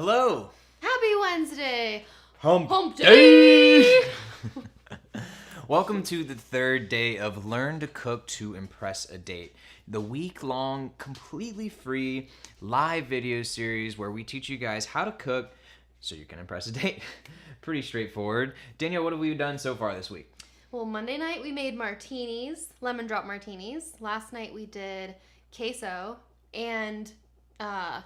Hello. Happy Wednesday. Hump day. Welcome to the third day of Learn to Cook to Impress a Date, the week-long, completely free live video series where we teach you guys how to cook so you can impress a date. Pretty straightforward. Danielle, what have we done so far this week? Well, Monday night we made martinis, lemon drop martinis. Last night we did queso and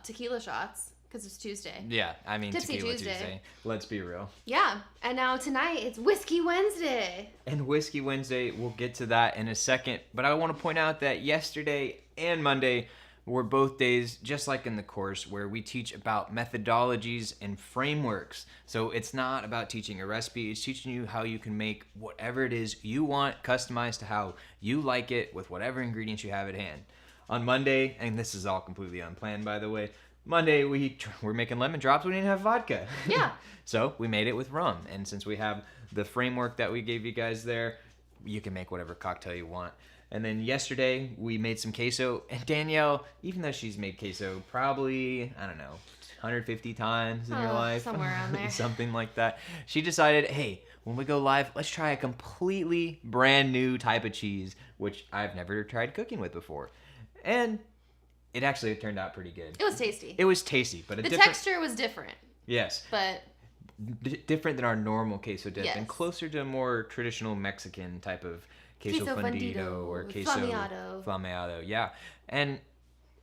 tequila shots because it's Tuesday. Yeah, I mean Tipsy Tequila Tuesday. Tuesday. Let's be real. Yeah, and now tonight it's Whiskey Wednesday. And Whiskey Wednesday, we'll get to that in a second. But I want to point out that yesterday and Monday were both days, just like in the course, where we teach about methodologies and frameworks. So it's not about teaching a recipe. It's teaching you how you can make whatever it is you want, customized to how you like it with whatever ingredients you have at hand. On Monday, and this is all completely unplanned, by the way, Monday we're making lemon drops. We didn't have vodka. Yeah. So we made it with rum. And since we have the framework that we gave you guys there, you can make whatever cocktail you want. And then yesterday we made some queso. And Danielle, even though she's made queso probably, 150 times in your life. Somewhere around there. Something like that. She decided, hey, when we go live, let's try a completely brand new type of cheese, which I've never tried cooking with before. And it actually turned out pretty good. It was tasty. It was tasty, but the texture was different. Yes. But different than our normal queso dip, yes. And closer to a more traditional Mexican type of queso fundido or queso flameado. Yeah.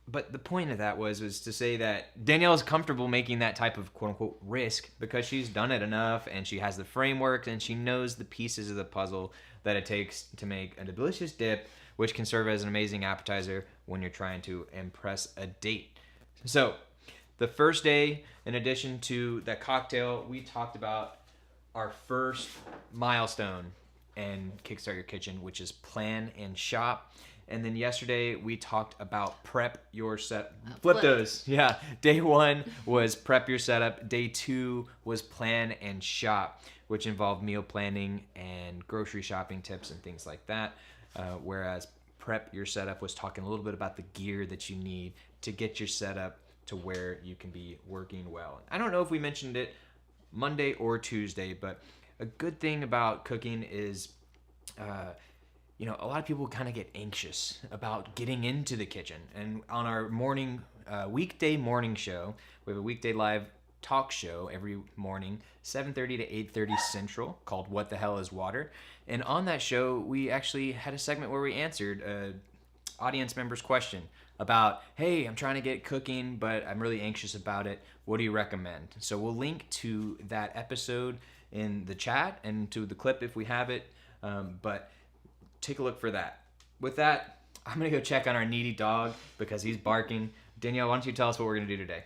But the point of that was to say that Danielle is comfortable making that type of quote unquote risk because she's done it enough and she has the framework and she knows the pieces of the puzzle that it takes to make a delicious dip, which can serve as an amazing appetizer when you're trying to impress a date. So the first day, in addition to that cocktail, we talked about our first milestone in Kickstart Your Kitchen, which is plan and shop. And then yesterday we talked about prep your set. Flip those. Yeah. Day 1 was prep your setup. Day 2 was plan and shop, which involved meal planning and grocery shopping tips and things like that. Whereas prep your setup was talking a little bit about the gear that you need to get your setup to where you can be working well. I don't know if we mentioned it Monday or Tuesday, but a good thing about cooking is, a lot of people kind of get anxious about getting into the kitchen. And on our weekday morning show, we have a weekday live talk show every morning, 7:30 to 8:30 Central, called What the Hell is Water? And on that show, we actually had a segment where we answered an audience member's question about, hey, I'm trying to get cooking, but I'm really anxious about it. What do you recommend? So we'll link to that episode in the chat and to the clip if we have it, but take a look for that. With that, I'm going to go check on our needy dog because he's barking. Danielle, why don't you tell us what we're going to do today?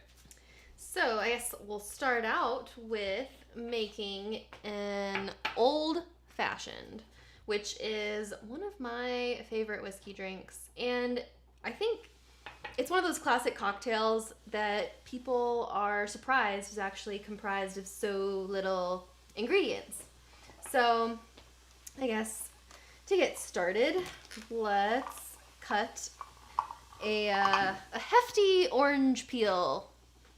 So I guess we'll start out with making an old-fashioned, which is one of my favorite whiskey drinks. And I think it's one of those classic cocktails that people are surprised is actually comprised of so little ingredients. So I guess to get started, let's cut a hefty orange peel.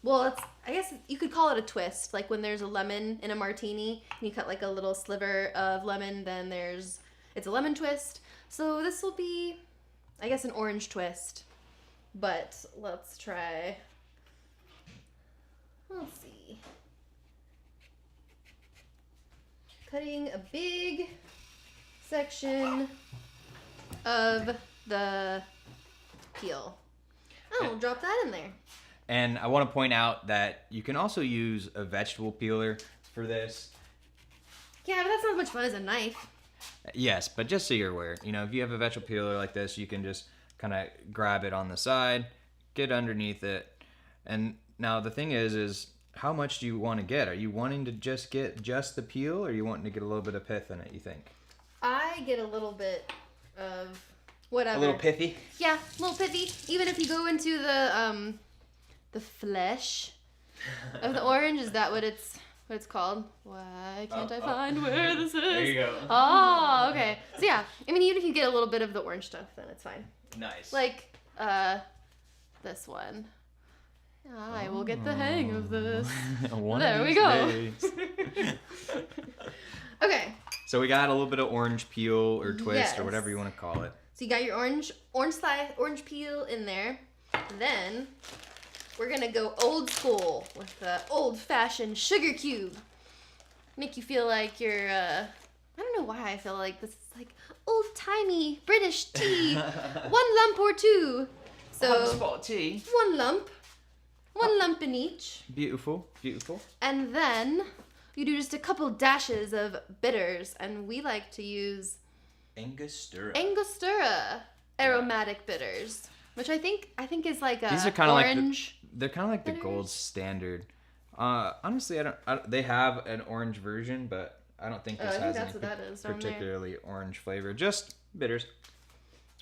Well, I guess you could call it a twist. Like when there's a lemon in a martini, and you cut like a little sliver of lemon, then it's a lemon twist. So this will be, I guess, an orange twist. But let's try. Let's see. Cutting a big section of the peel. Oh, we'll drop that in there. And I want to point out that you can also use a vegetable peeler for this. Yeah, but that's not as much fun as a knife. Yes, but just so you're aware, if you have a vegetable peeler like this, you can just kind of grab it on the side, get underneath it. And now the thing is how much do you want to get? Are you wanting to just get just the peel, or are you wanting to get a little bit of pith in it, you think? I get a little bit of whatever. A little pithy? Yeah, a little pithy. Even if you go into the flesh of the orange, is that what it's called? Why can't I find where this is? There you go. Oh, okay. So yeah, I mean, even if you get a little bit of the orange stuff, then it's fine. Nice. Like this one. I will get the hang of this. There we go. Okay. So we got a little bit of orange peel or twist or whatever you want to call it. So you got your orange peel in there. Then we're gonna go old school with the old-fashioned sugar cube. Make you feel like you're I don't know why I feel like this is like old-timey British tea. 1 lump or 2. So spot tea. 1 lump. 1 lump in each. Beautiful, beautiful. And then you do just a couple dashes of bitters, and we like to use Angostura aromatic bitters, which I think is like a These are kind of orange. They're kind of like bitters. the gold standard. Honestly, they have an orange version, but I don't think this has any particularly orange flavor. Just bitters.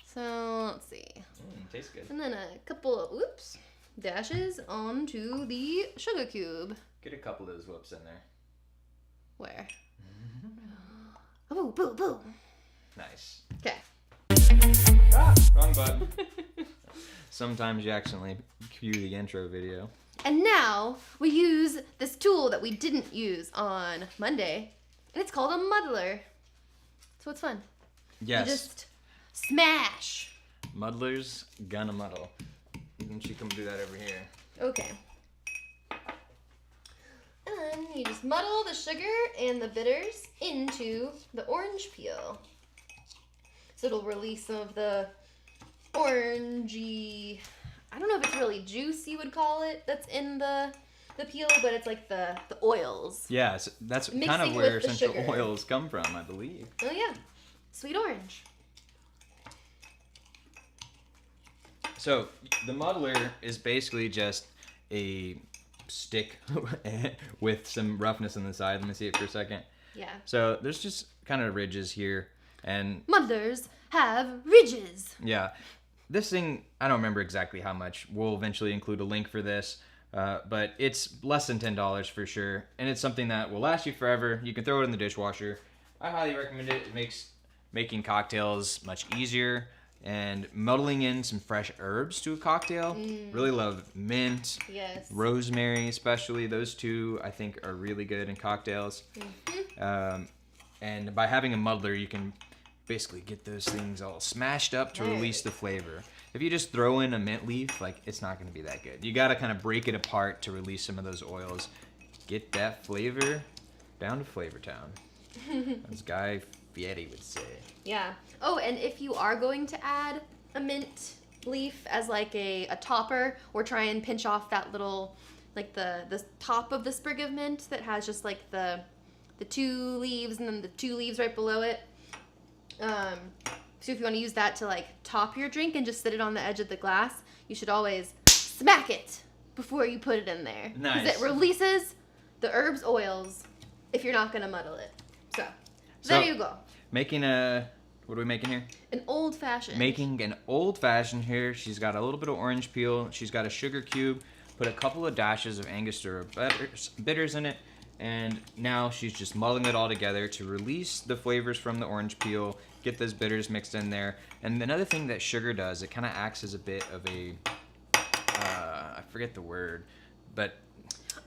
So let's see. Tastes good. And then a couple of dashes onto the sugar cube. Get a couple of those whoops in there. Where? Oh, boo, boo. Nice. Okay. Wrong button. Sometimes you accidentally cue the intro video. And now we use this tool that we didn't use on Monday, and it's called a muddler. So it's fun. Yes. You just smash. Muddler's gonna muddle. Why don't you come do that over here? Okay. And then you just muddle the sugar and the bitters into the orange peel. So it'll release some of the orangey, I don't know if it's really juice you would call it, that's in the peel, but it's like the oils. Yeah, so that's Mixing kind of where with the essential sugar. oils come from, I believe. Oh yeah, sweet orange. So the muddler is basically just a stick with some roughness on the side. Let me see it for a second. Yeah. So there's just kind of ridges here, and Muddlers have ridges. yeah, this thing, I don't remember exactly how much. We'll eventually include a link for this, but it's less than $10 for sure, and it's something that will last you forever. You can throw it in the dishwasher. I highly recommend it. It makes making cocktails much easier, and muddling in some fresh herbs to a cocktail. Really love mint, Yes. rosemary especially. Those two I think are really good in cocktails. And by having a muddler, you can basically get those things all smashed up to release the flavor. If you just throw in a mint leaf, like, it's not going to be that good. You got to kind of break it apart to release some of those oils. Get that flavor down to Flavor Town, as Guy Fieri would say. Yeah. Oh, and if you are going to add a mint leaf as like a topper, or try and pinch off that little, like the top of the sprig of mint that has just like the 2 leaves and then the 2 leaves right below it. So if you want to use that to like top your drink and just sit it on the edge of the glass, you should always smack it before you put it in there. Nice. Because it releases the herbs oils if you're not going to muddle it. So there you go. What are we making here? An old-fashioned. Making an old-fashioned here. She's got a little bit of orange peel. She's got a sugar cube. Put a couple of dashes of Angostura bitters in it. And now she's just muddling it all together to release the flavors from the orange peel, get those bitters mixed in there. And another thing that sugar does, it kind of acts as a bit of a, I forget the word, but...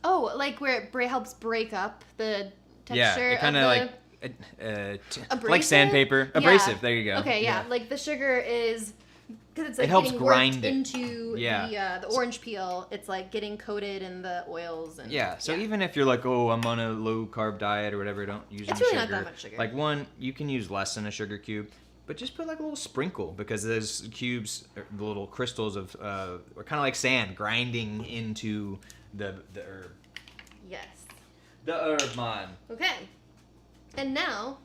Oh, like where it helps break up the texture. Yeah, it kind of like... like sandpaper. Yeah. Abrasive, there you go. Okay, yeah. Like the sugar is... Because it's like it helps getting grind worked it into the orange peel. It's like getting coated in the oils. And so even if you're like, oh, I'm on a low carb diet or whatever, don't use any sugar. It's really not that much sugar. Like you can use less than a sugar cube, but just put like a little sprinkle, because those cubes, the little crystals of, are kind of like sand grinding into the herb. Yes. The herb, man. Okay. And now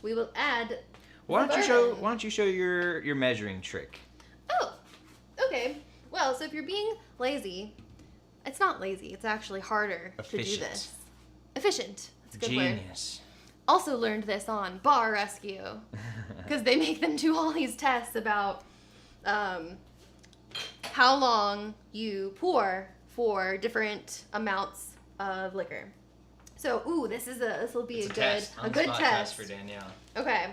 we will add. Why don't you show your measuring trick? Oh, okay. Well, so if you're being lazy, it's not lazy. It's actually harder to do this. Efficient. That's a good word. Genius. Also learned this on Bar Rescue, because they make them do all these tests about how long you pour for different amounts of liquor. So, this will be a good test for Danielle. Okay.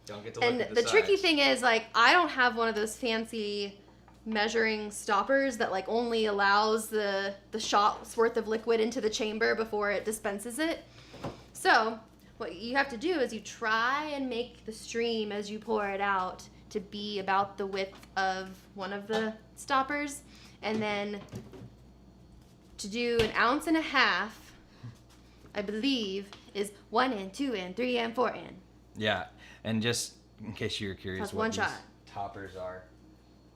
Don't get to look And at the tricky size. thing is, like, I don't have one of those fancy measuring stoppers that like only allows the shot's worth of liquid into the chamber before it dispenses it. So what you have to do is you try and make the stream as you pour it out to be about the width of one of the stoppers, and then to do 1.5 ounces, I believe, is 1 and 2 and 3 and 4 and. Yeah, and just in case you're curious That's what one these shot. toppers are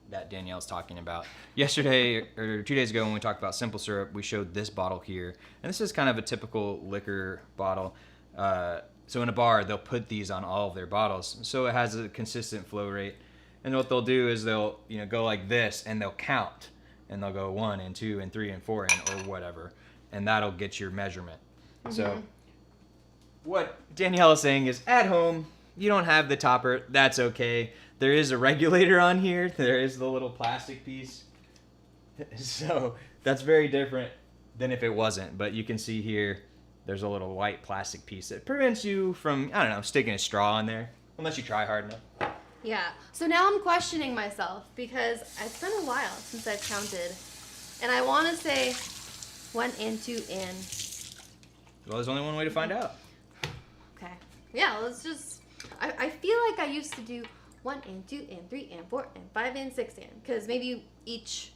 that Danielle's talking about. Yesterday, or 2 days ago when we talked about simple syrup, we showed this bottle here. And this is kind of a typical liquor bottle. So in a bar, they'll put these on all of their bottles. So it has a consistent flow rate. And what they'll do is they'll go like this, and they'll count. And they'll go 1 and 2 and 3 and 4 and or whatever. And that'll get your measurement. Mm-hmm. So what Danielle is saying is, at home, you don't have the topper. That's okay. There is a regulator on here. There is the little plastic piece. So that's very different than if it wasn't. But you can see here, there's a little white plastic piece that prevents you from, I don't know, sticking a straw in there. Unless you try hard enough. Yeah. So now I'm questioning myself because it's been a while since I've counted. And I want to say 1 and 2 and. Well, there's only one way to find out. Okay. Yeah, let's just. I feel like I used to do 1 and 2 and 3 and 4 and 5 and 6 and. Because maybe each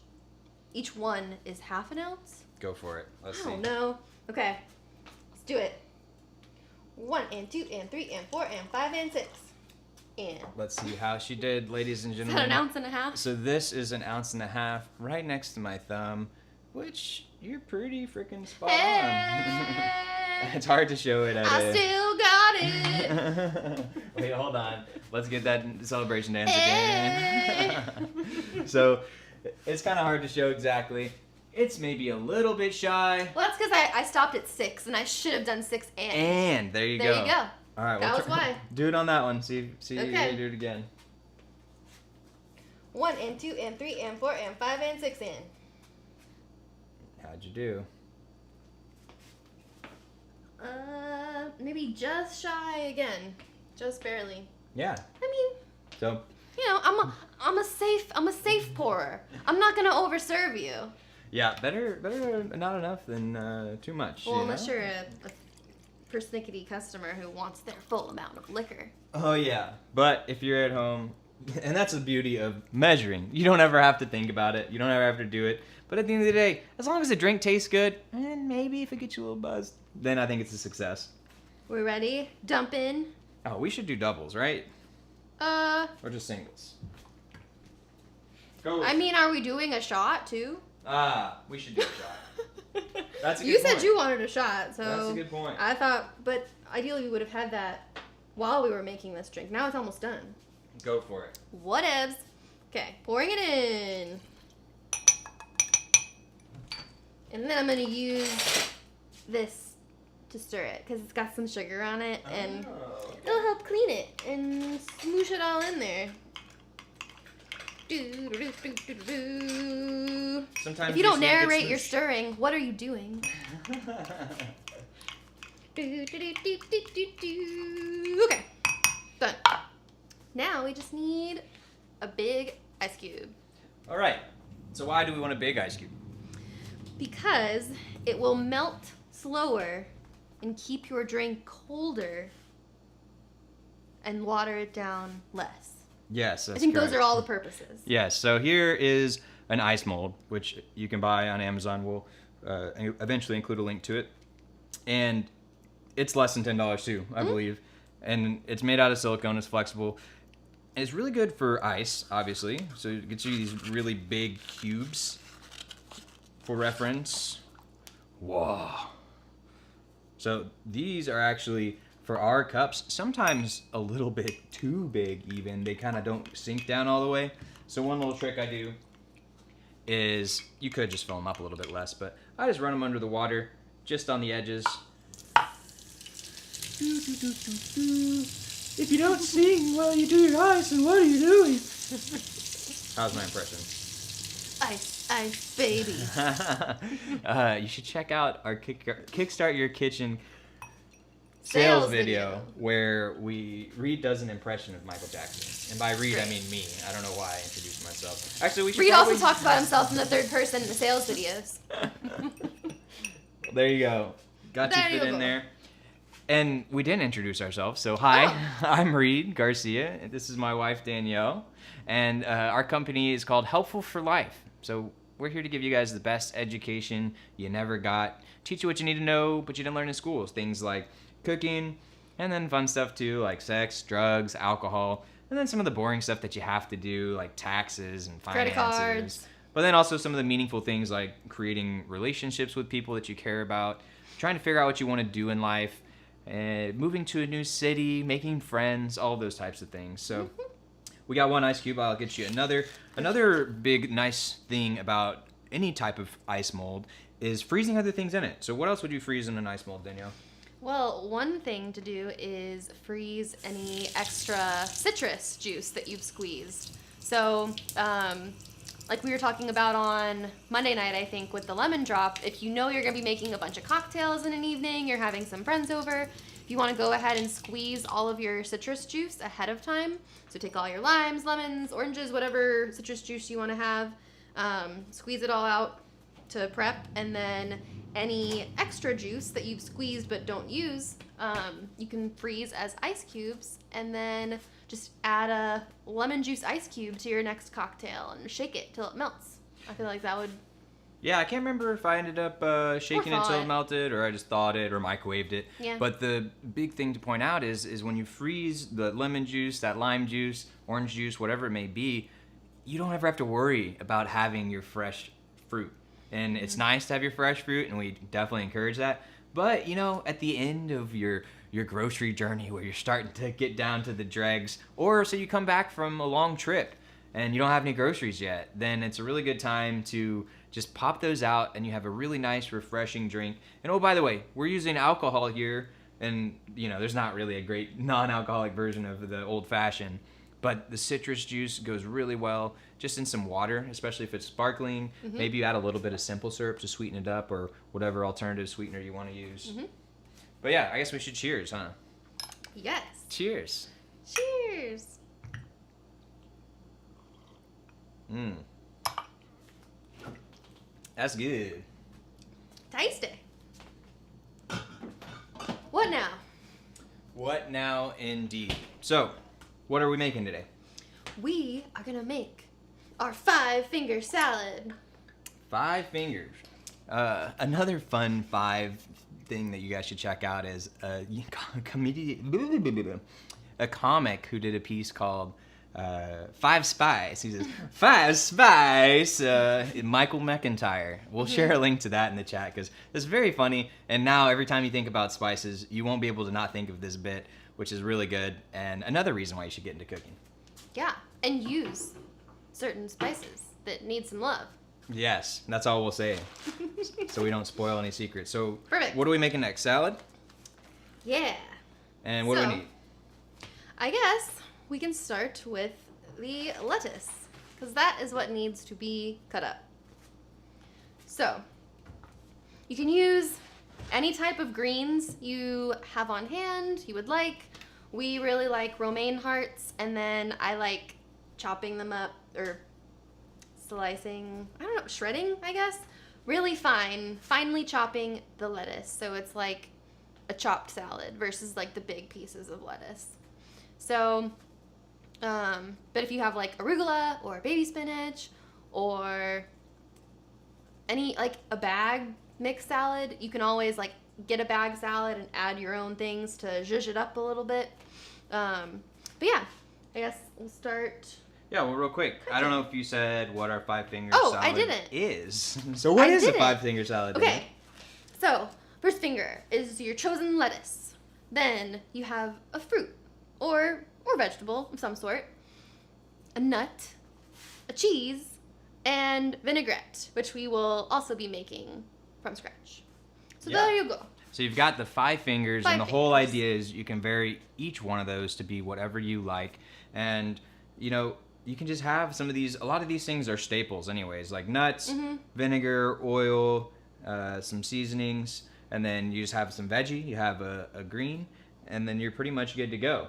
one is 1/2 ounce. Go for it. Let's see. I don't know. Okay. Let's do it. 1 and 2 and 3 and 4 and 5 and 6. And. Let's see how she did, ladies and Is gentlemen. that 1.5 ounces? So this is 1.5 ounces, right next to my thumb, which you're pretty freaking spot on. It's hard to show it at I still got it. Wait, hold on. Let's get that celebration dance again. So it's kind of hard to show exactly. It's maybe a little bit shy. Well, that's because I stopped at 6, and I should have done 6 and. And there you go. There you go. All right, that was why. Do it on that one. See okay. You do it again. 1 and 2 and 3 and 4 and 5 and 6 and. How'd you do? Maybe just shy again, just barely. Yeah. I mean. So. You know, I'm a safe pourer. I'm not gonna overserve you. Yeah, better not enough than too much. Well, unless you're a persnickety customer who wants their full amount of liquor. Oh yeah, but if you're at home, and that's the beauty of measuring. You don't ever have to think about it. You don't ever have to do it. But at the end of the day, as long as the drink tastes good, and maybe if it gets you a little buzzed, then I think it's a success. We're ready? Dump in. Oh, we should do doubles, right? Or just singles. Go. I mean, are we doing a shot too? We should do a shot. That's a good You point. said you wanted a shot, so That's a good point. I thought, but ideally we would have had that while we were making this drink. Now it's almost done. Go for it. Whatevs. Okay, pouring it in. And then I'm going to use this to stir it because it's got some sugar on it and it'll help clean it and smoosh it all in there. Sometimes if you don't narrate your stirring, what are you doing? Okay, done. Now we just need a big ice cube. All right. So why do we want a big ice cube? Because it will melt slower and keep your drink colder and water it down less. Yes, that's I think correct. those are all the purposes. Yes, so here is an ice mold, which you can buy on Amazon. We'll eventually include a link to it. And it's less than $10 too, I believe. And it's made out of silicone, it's flexible. And it's really good for ice, obviously. So it gets you these really big cubes. For reference, whoa. So these are actually, for our cups, sometimes a little bit too big even. They kind of don't sink down all the way. So one little trick I do is, you could just fill them up a little bit less, but I just run them under the water, just on the edges. If you don't sing while you do your ice, then what are you doing? How's my impression? Ice, baby. You should check out our Kickstart Your Kitchen sales video where Reed does an impression of Michael Jackson. And by Reed, I mean me. I don't know why I introduced myself. Actually, we should Reed also talks about himself in the third person in the sales videos. There you go. Got you fit in there. And we didn't introduce ourselves, so hi, I'm Reed Garcia, and this is my wife Danielle, and our company is called Helpful for Life. So we're here to give you guys the best education you never got, teach you what you need to know but you didn't learn in schools, things like cooking, and then fun stuff too, like sex, drugs, alcohol, and then some of the boring stuff that you have to do, like taxes and finances. Credit cards. But then also some of the meaningful things like creating relationships with people that you care about, trying to figure out what you want to do in life, moving to a new city, making friends, all those types of things. So we got one ice cube. I'll get you another. Another big nice thing about any type of ice mold is freezing other things in it. So what else would you freeze in an ice mold, Danielle? Well, one thing to do is freeze any extra citrus juice that you've squeezed. So, like we were talking about on Monday night, I think, with the lemon drop, if you know you're going to be making a bunch of cocktails in an evening, you're having some friends over, if you want to go ahead and squeeze all of your citrus juice ahead of time, so take all your limes, lemons, oranges, whatever citrus juice you want to have, squeeze it all out to prep, and then any extra juice that you've squeezed but don't use, you can freeze as ice cubes, and then just add a lemon juice ice cube to your next cocktail and shake it till it melts. I feel like that would... Yeah, I can't remember if I ended up shaking it till it melted, or I just thawed it, or microwaved it. Yeah. But the big thing to point out is when you freeze the lemon juice, that lime juice, orange juice, whatever it may be, you don't ever have to worry about having your fresh fruit. And it's nice to have your fresh fruit, and we definitely encourage that. But, you know, at the end of your grocery journey where you're starting to get down to the dregs, or so you come back from a long trip and you don't have any groceries yet, then it's a really good time to just pop those out and you have a really nice, refreshing drink. And oh, by the way, we're using alcohol here, and, you know, there's not really a great non-alcoholic version of the old-fashioned, but the citrus juice goes really well just in some water, especially if it's sparkling. Maybe you add a little bit of simple syrup to sweeten it up, or whatever alternative sweetener you want to use. But yeah, I guess we should cheers, huh? Yes. Cheers. Cheers. That's good. Tasty. What now? What now, indeed. So, what are we making today? We are going to make our 5-finger salad. 5 fingers. Another fun 5 thing that you guys should check out is a comic who did a piece called 5 Spice. He says, 5 Spice, Michael McIntyre. We'll share a link to that in the chat because it's very funny. And now every time you think about spices, you won't be able to not think of this bit, which is really good. And another reason why you should get into cooking. Yeah, and use certain spices that need some love. Yes, that's all we'll say. So we don't spoil any secrets. So Perfect. What are we making next? Salad? Yeah. And what do we need? I guess we can start with the lettuce, because that is what needs to be cut up. So you can use any type of greens you have on hand, you would like. We really like romaine hearts, and then I like chopping them up, or slicing, I don't know, shredding, I guess. Really finely chopping the lettuce, so it's like a chopped salad versus like the big pieces of lettuce. So, but if you have like arugula or baby spinach or any, like a bag mixed salad, you can always like get a bag salad and add your own things to zhuzh it up a little bit. But yeah, I guess we'll start. Yeah, well, real quick, I don't know if you said what our 5-finger salad I didn't. is. So what is a 5-finger salad? Okay, so first finger is your chosen lettuce. Then you have a fruit or vegetable of some sort, a nut, a cheese, and vinaigrette, which we will also be making from scratch. So there you go. So you've got the 5 fingers, and the whole idea is you can vary each one of those to be whatever you like. And, you know, you can just have some of these, a lot of these things are staples anyways, like nuts, vinegar, oil, some seasonings, and then you just have some veggie, you have a green, and then you're pretty much good to go.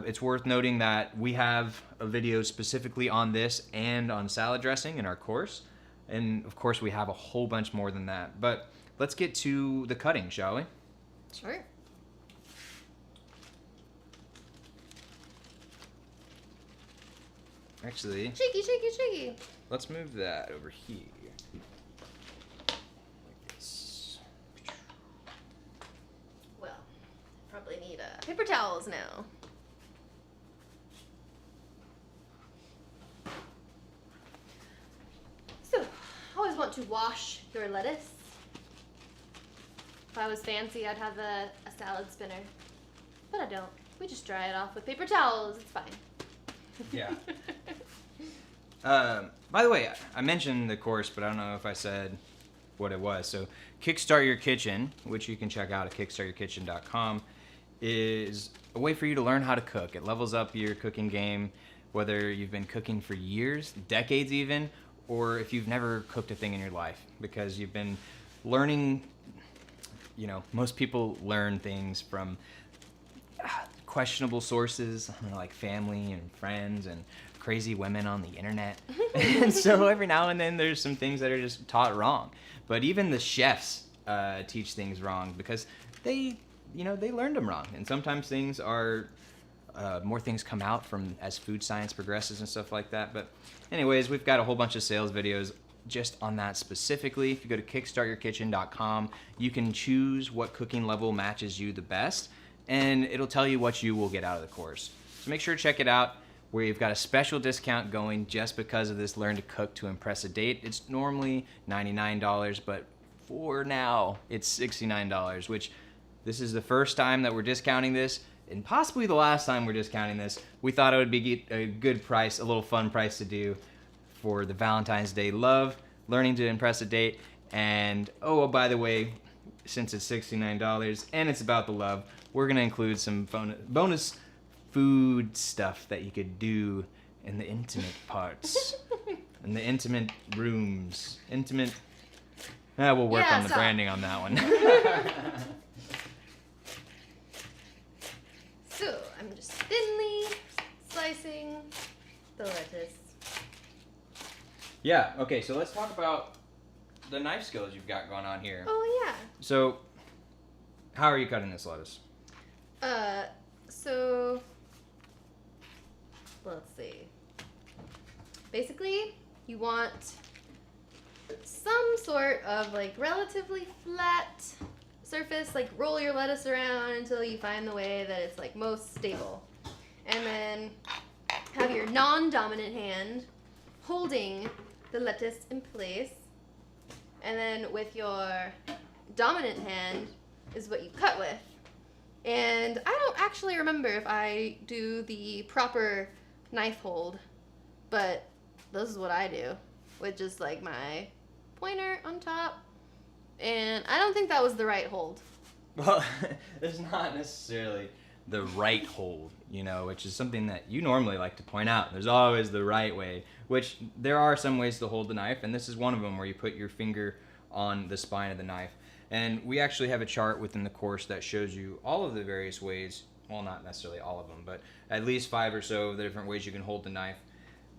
It's worth noting that we have a video specifically on this and on salad dressing in our course. And of course we have a whole bunch more than that. But let's get to the cutting, shall we? Sure. Actually, shaky. let's move that over here. Like this. Well, probably need paper towels now. So, I always want to wash your lettuce. If I was fancy, I'd have a salad spinner. But I don't. We just dry it off with paper towels. It's fine. Yeah. By the way, I mentioned the course, but I don't know if I said what it was. So Kickstart Your Kitchen, which you can check out at kickstartyourkitchen.com, is a way for you to learn how to cook. It levels up your cooking game, whether you've been cooking for years, decades even, or if you've never cooked a thing in your life, because you've been learning. You know, most people learn things from questionable sources, like family and friends and crazy women on the internet. And so every now and then there's some things that are just taught wrong. But even the chefs teach things wrong because they learned them wrong. And sometimes things are, more things come out from as food science progresses and stuff like that. But anyways, we've got a whole bunch of sales videos just on that specifically. If you go to kickstartyourkitchen.com, you can choose what cooking level matches you the best, and it'll tell you what you will get out of the course. So make sure to check it out. We've got a special discount going just because of this Learn to Cook to Impress a Date. It's normally $99, but for now it's $69, which this is the first time that we're discounting this, and possibly the last time we're discounting this. We thought it would be a good price, a little fun price to do for the Valentine's Day love, learning to impress a date. And oh, by the way, since it's $69 and it's about the love, we're gonna include some bonus food stuff that you could do in the intimate parts, in the intimate rooms, we'll work on the branding on that one. So I'm just thinly slicing the lettuce. Yeah, okay, so let's talk about the knife skills you've got going on here. Oh, yeah. So, how are you cutting this lettuce? So, let's see. Basically, you want some sort of, like, relatively flat surface. Like, roll your lettuce around until you find the way that it's, like, most stable. And then have your non-dominant hand holding the lettuce in place, and then with your dominant hand is what you cut with. And I don't actually remember if I do the proper knife hold, but this is what I do with just like my pointer on top, and I don't think that was the right hold. Well, there's not necessarily the right hold, which is something that you normally like to point out. There's always the right way, which there are some ways to hold the knife, and this is one of them where you put your finger on the spine of the knife. And we actually have a chart within the course that shows you all of the various ways, well, not necessarily all of them, but at least 5 or so of the different ways you can hold the knife.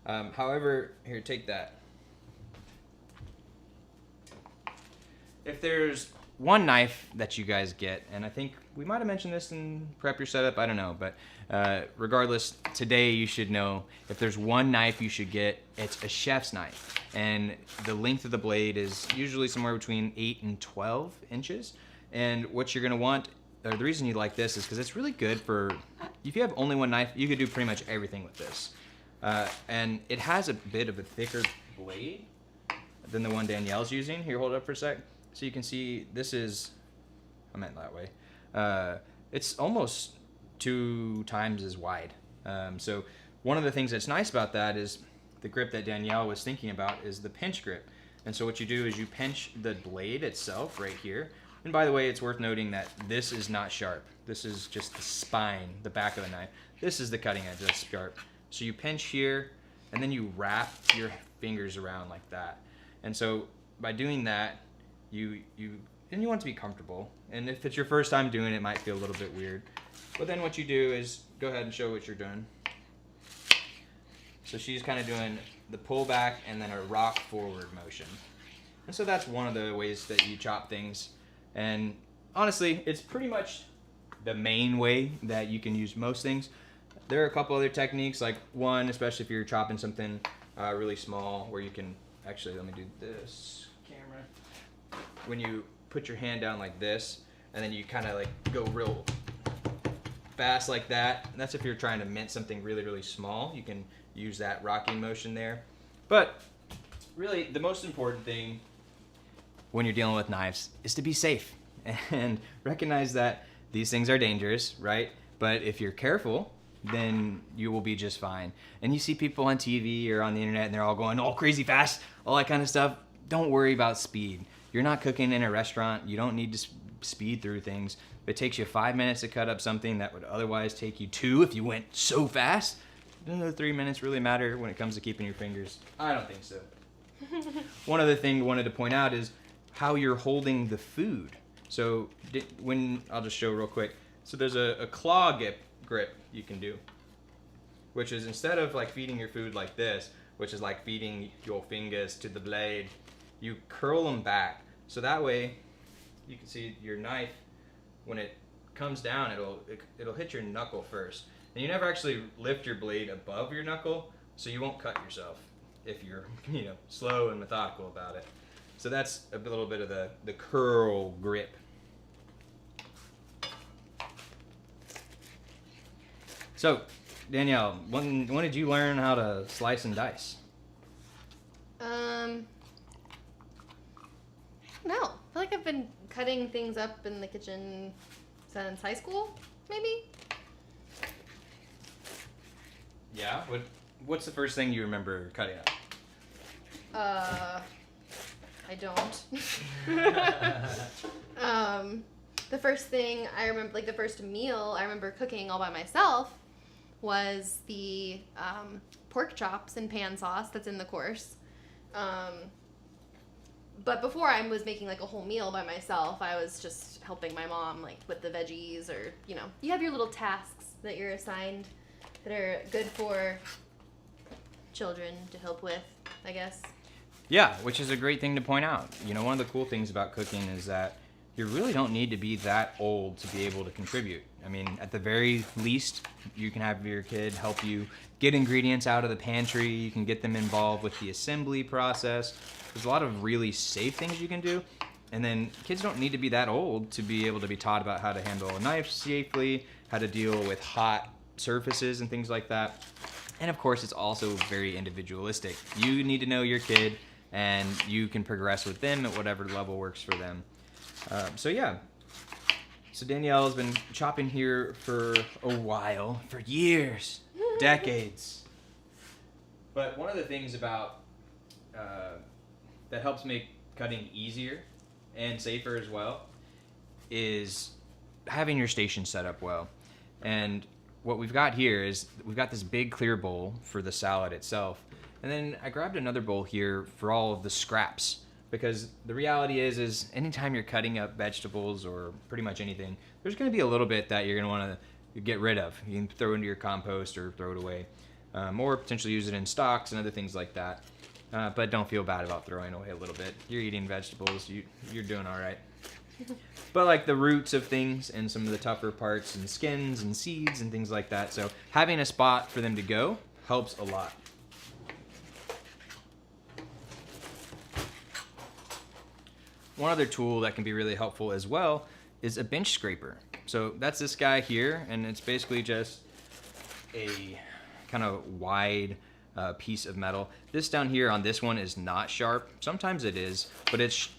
However, here, take that. If there's one knife that you guys get, and I think we might have mentioned this in Prep Your Setup, I don't know, but regardless, today you should know if there's one knife you should get, it's a chef's knife. And the length of the blade is usually somewhere between 8 and 12 inches. And what you're going to want, or the reason you like this is because it's really good for, if you have only one knife, you could do pretty much everything with this. And it has a bit of a thicker blade than the one Danielle's using. Here, hold it up for a sec. So you can see this is, I meant that way. It's almost 2 times as wide. So one of the things that's nice about that is the grip that Danielle was thinking about is the pinch grip. And so what you do is you pinch the blade itself right here. And by the way, it's worth noting that this is not sharp. This is just the spine, the back of the knife. This is the cutting edge that's sharp. So you pinch here, and then you wrap your fingers around like that. And so by doing that, you and you want it to be comfortable. And if it's your first time doing it, it might feel a little bit weird. But then what you do is go ahead and show what you're doing. So she's kind of doing the pull back and then a rock forward motion. And so that's one of the ways that you chop things. And honestly, it's pretty much the main way that you can use most things. There are a couple other techniques, like one, especially if you're chopping something really small, where you can, actually, let me do this camera. When you put your hand down like this, and then you kind of like go real fast like that. And that's if you're trying to mint something really, really small. You can use that rocking motion there. But really, the most important thing when you're dealing with knives is to be safe and recognize that these things are dangerous, right? But if you're careful, then you will be just fine. And you see people on TV or on the internet and they're all going all crazy fast, all that kind of stuff. Don't worry about speed. You're not cooking in a restaurant. You don't need to speed through things. If it takes you 5 minutes to cut up something that would otherwise take you 2 if you went so fast, doesn't the 3 minutes really matter when it comes to keeping your fingers? I don't think so. One other thing I wanted to point out is how you're holding the food. So I'll just show real quick. So there's a claw grip you can do, which is instead of like feeding your food like this, which is like feeding your fingers to the blade, you curl them back. So that way you can see your knife, when it comes down, it'll hit your knuckle first. And you never actually lift your blade above your knuckle, so you won't cut yourself if you're slow and methodical about it. So that's a little bit of the curl grip. So, Danielle, when did you learn how to slice and dice? No. I feel like I've been cutting things up in the kitchen since high school, maybe? Yeah? What's the first thing you remember cutting up? I don't. The first thing I remember, like the first meal I remember cooking all by myself was the pork chops and pan sauce that's in the course. But before I was making like a whole meal by myself, I was just helping my mom like with the veggies, or you have your little tasks that you're assigned that are good for children to help with, I guess. Yeah, which is a great thing to point out. One of the cool things about cooking is that you really don't need to be that old to be able to contribute. I mean, at the very least, you can have your kid help you get ingredients out of the pantry. You can get them involved with the assembly process. There's a lot of really safe things you can do. And then kids don't need to be that old to be able to be taught about how to handle a knife safely, how to deal with hot surfaces and things like that. And of course, it's also very individualistic. You need to know your kid, and you can progress with them at whatever level works for them. So Danielle has been chopping here for a while, for years, decades. But one of the things about that helps make cutting easier and safer as well is having your station set up well. And what we've got here is we've got this big clear bowl for the salad itself. And then I grabbed another bowl here for all of the scraps, because the reality is anytime you're cutting up vegetables or pretty much anything, there's going to be a little bit that you're going to want to get rid of. You can throw into your compost or throw it away, or potentially use it in stocks and other things like that. But don't feel bad about throwing away a little bit. You're eating vegetables. You're doing all right. But like the roots of things and some of the tougher parts and skins and seeds and things like that. So having a spot for them to go helps a lot. One other tool that can be really helpful as well is a bench scraper. So that's this guy here, and it's basically just a kind of wide piece of metal. This down here on this one is not sharp. Sometimes it is, but it's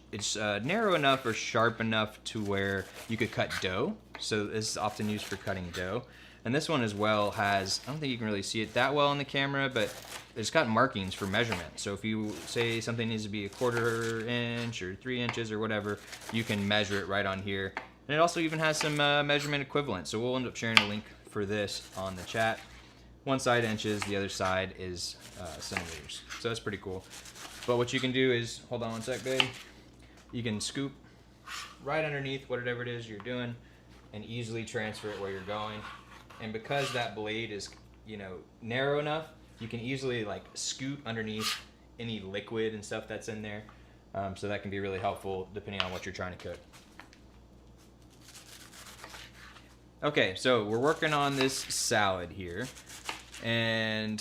narrow enough or sharp enough to where you could cut dough. So this is often used for cutting dough. And this one as well has, I don't think you can really see it that well on the camera, but it's got markings for measurement. So if you say something needs to be 1/4 inch or 3 inches or whatever, you can measure it right on here. And it also even has some measurement equivalent. So we'll end up sharing a link for this on the chat. One side inches, the other side is centimeters. So that's pretty cool. But what you can do is, hold on one sec, babe. You can scoop right underneath whatever it is you're doing and easily transfer it where you're going. And because that blade is, narrow enough, you can easily like scoot underneath any liquid and stuff that's in there. So that can be really helpful depending on what you're trying to cook. Okay, so we're working on this salad here. And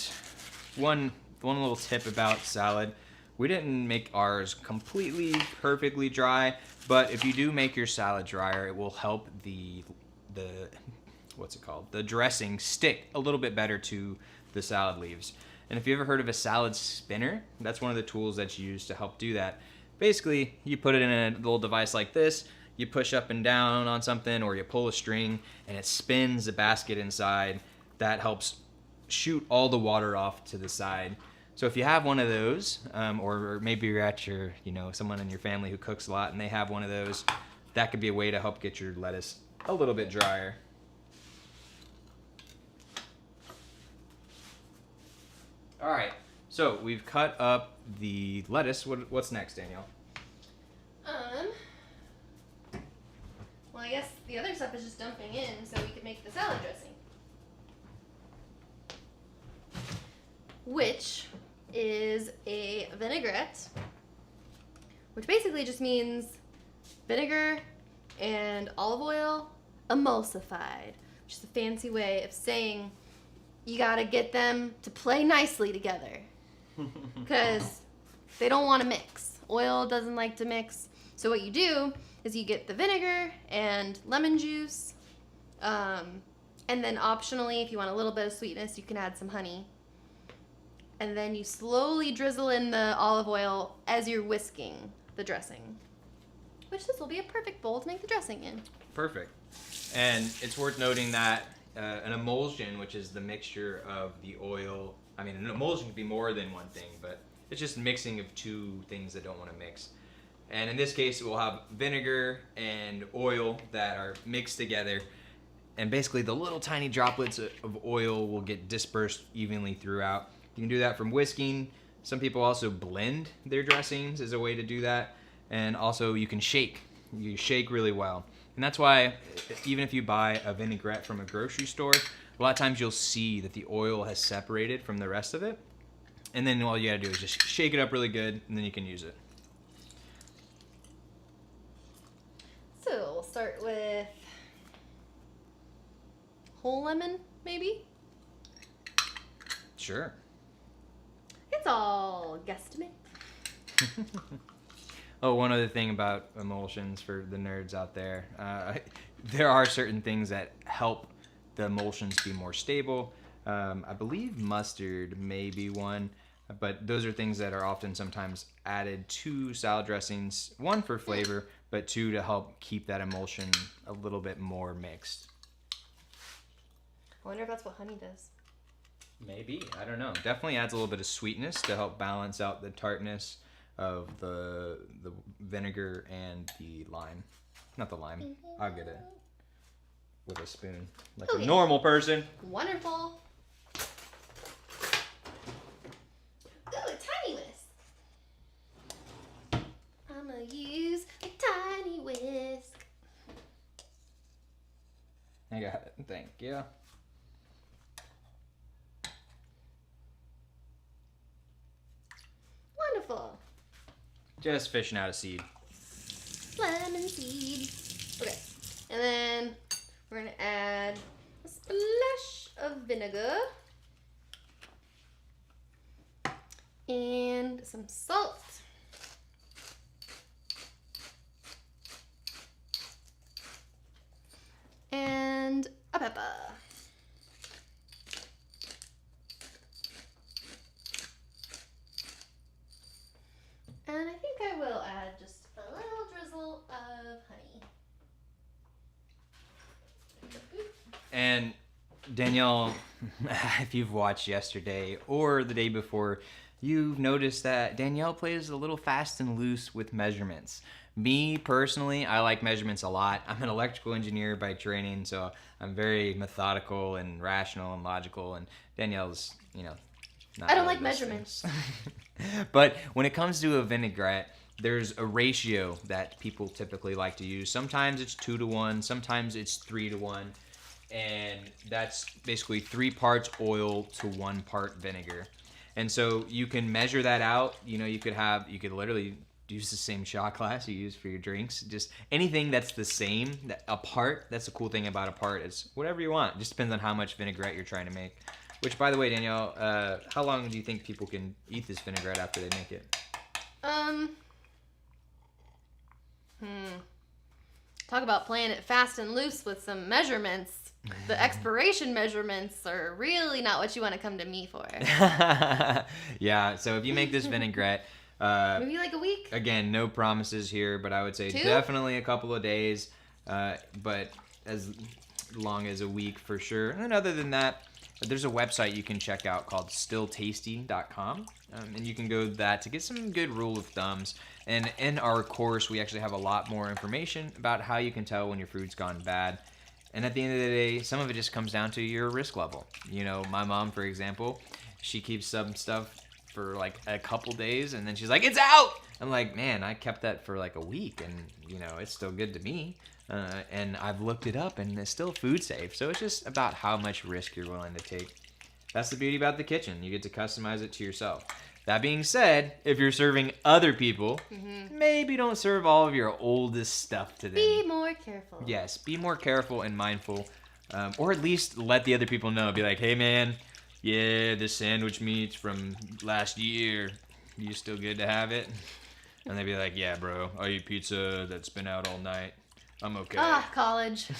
one little tip about salad, we didn't make ours completely perfectly dry, but if you do make your salad drier, it will help the dressing stick a little bit better to the salad leaves. And if you ever heard of a salad spinner, that's one of the tools that's used to help do that. Basically, you put it in a little device like this, you push up and down on something, or you pull a string, and it spins the basket inside. That helps shoot all the water off to the side. So if you have one of those, or maybe you're at your, someone in your family who cooks a lot and they have one of those, that could be a way to help get your lettuce a little bit drier. All right, so we've cut up the lettuce. What's next, Danielle? Well, I guess the other stuff is just dumping in so we can make the salad dressing. Which is a vinaigrette, which basically just means vinegar and olive oil emulsified, which is a fancy way of saying you gotta get them to play nicely together because they don't want to mix. Oil doesn't like to mix. So what you do is you get the vinegar and lemon juice, and then optionally, if you want a little bit of sweetness, you can add some honey. And then you slowly drizzle in the olive oil as you're whisking the dressing, which this will be a perfect bowl to make the dressing in. Perfect. And it's worth noting that an emulsion, which is the mixture of the oil, an emulsion could be more than one thing, but it's just mixing of two things that don't want to mix. And in this case, we'll have vinegar and oil that are mixed together. And basically, the little tiny droplets of oil will get dispersed evenly throughout. You can do that from whisking. Some people also blend their dressings as a way to do that. And also, you can shake. You shake really well. And that's why, even if you buy a vinaigrette from a grocery store, a lot of times you'll see that the oil has separated from the rest of it. And then all you gotta do is just shake it up really good, and then you can use it. So we'll start with whole lemon, maybe? Sure. It's all guesstimate. Oh, one other thing about emulsions for the nerds out there. There are certain things that help the emulsions be more stable. I believe mustard may be one, but those are things that are often sometimes added to salad dressings. One, for flavor, but two, to help keep that emulsion a little bit more mixed. I wonder if that's what honey does. Maybe. I don't know. Definitely adds a little bit of sweetness to help balance out the tartness of the vinegar and the lime. Not the lime. I'll get it with a spoon like a normal person. Wonderful. Ooh, a tiny whisk. I'm gonna use a tiny whisk. I got it. Thank you. Wonderful. Just fishing out a seed. Lemon seed. Okay, and then we're gonna add a splash of vinegar and some salt. And a pepper. And I think I will add just a little drizzle of honey. And Danielle, if you've watched yesterday or the day before, you've noticed that Danielle plays a little fast and loose with measurements. Me, personally, I like measurements a lot. I'm an electrical engineer by training, so I'm very methodical and rational and logical, and Danielle's, not I don't really like those measurements. things. But when it comes to a vinaigrette, there's a ratio that people typically like to use. Sometimes it's 2-to-1, sometimes it's 3-to-1, and that's basically 3 parts oil to 1 part vinegar. And so you can measure that out. You know, you could literally use the same shot glass you use for your drinks. Just anything that's the same, a part. That's the cool thing about a part. It's whatever you want. It just depends on how much vinaigrette you're trying to make. Which, by the way, Danielle, how long do you think people can eat this vinaigrette after they make it? Talk about playing it fast and loose with some measurements. The expiration measurements are really not what you want to come to me for. Yeah, so if you make this vinaigrette, maybe like a week. Again, no promises here, but I would say 2? Definitely a couple of days, but as long as a week for sure. And then other than that, there's a website you can check out called stilltasty.com, and you can go to that to get some good rule of thumbs. And in our course, we actually have a lot more information about how you can tell when your food's gone bad. And at the end of the day, some of it just comes down to your risk level. You know, my mom, for example, she keeps some stuff for like a couple days, and then she's like, "It's out!" I'm like, man, I kept that for like a week, and you know, it's still good to me. And I've looked it up, and it's still food safe. So it's just about how much risk you're willing to take. That's the beauty about the kitchen. You get to customize it to yourself. That being said, if you're serving other people, maybe don't serve all of your oldest stuff to them. Be more careful. Yes, be more careful and mindful. Or at least let the other people know. Be like, hey man, yeah, this sandwich meat's from last year. You still good to have it? And they'd be like, yeah, bro, I eat pizza that's been out all night. I'm okay. College.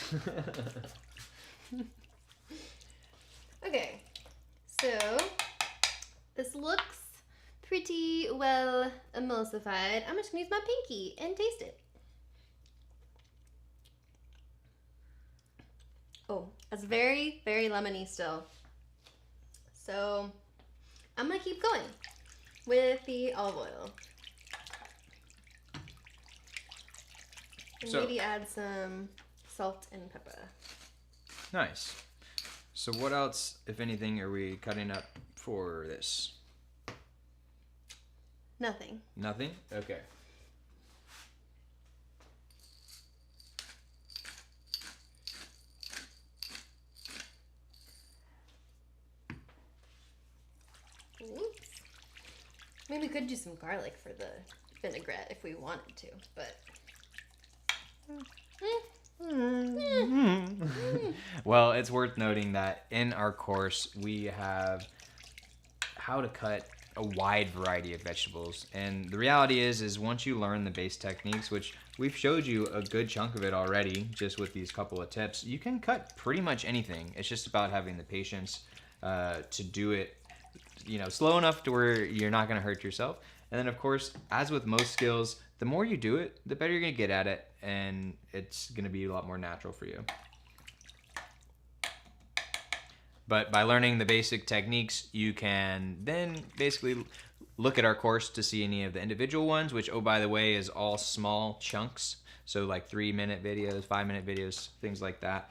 Okay, so this looks pretty well emulsified. I'm just gonna use my pinky and taste it. Oh, it's very, very lemony still. So I'm gonna keep going with the olive oil. And maybe add some salt and pepper. Nice. So what else, if anything, are we cutting up for this? Nothing. Nothing? Okay. Oops. Maybe we could do some garlic for the vinaigrette if we wanted to, but... Well, it's worth noting that in our course we have how to cut a wide variety of vegetables, and the reality is once you learn the base techniques, which we've showed you a good chunk of it already just with these couple of tips, you can cut pretty much anything. It's just about having the patience to do it, you know, slow enough to where you're not going to hurt yourself. And then of course, as with most skills, the more you do it, the better you're going to get at it, and it's going to be a lot more natural for you. But by learning the basic techniques, you can then basically look at our course to see any of the individual ones, which, oh, by the way, is all small chunks. So like 3-minute videos, 5-minute videos, things like that.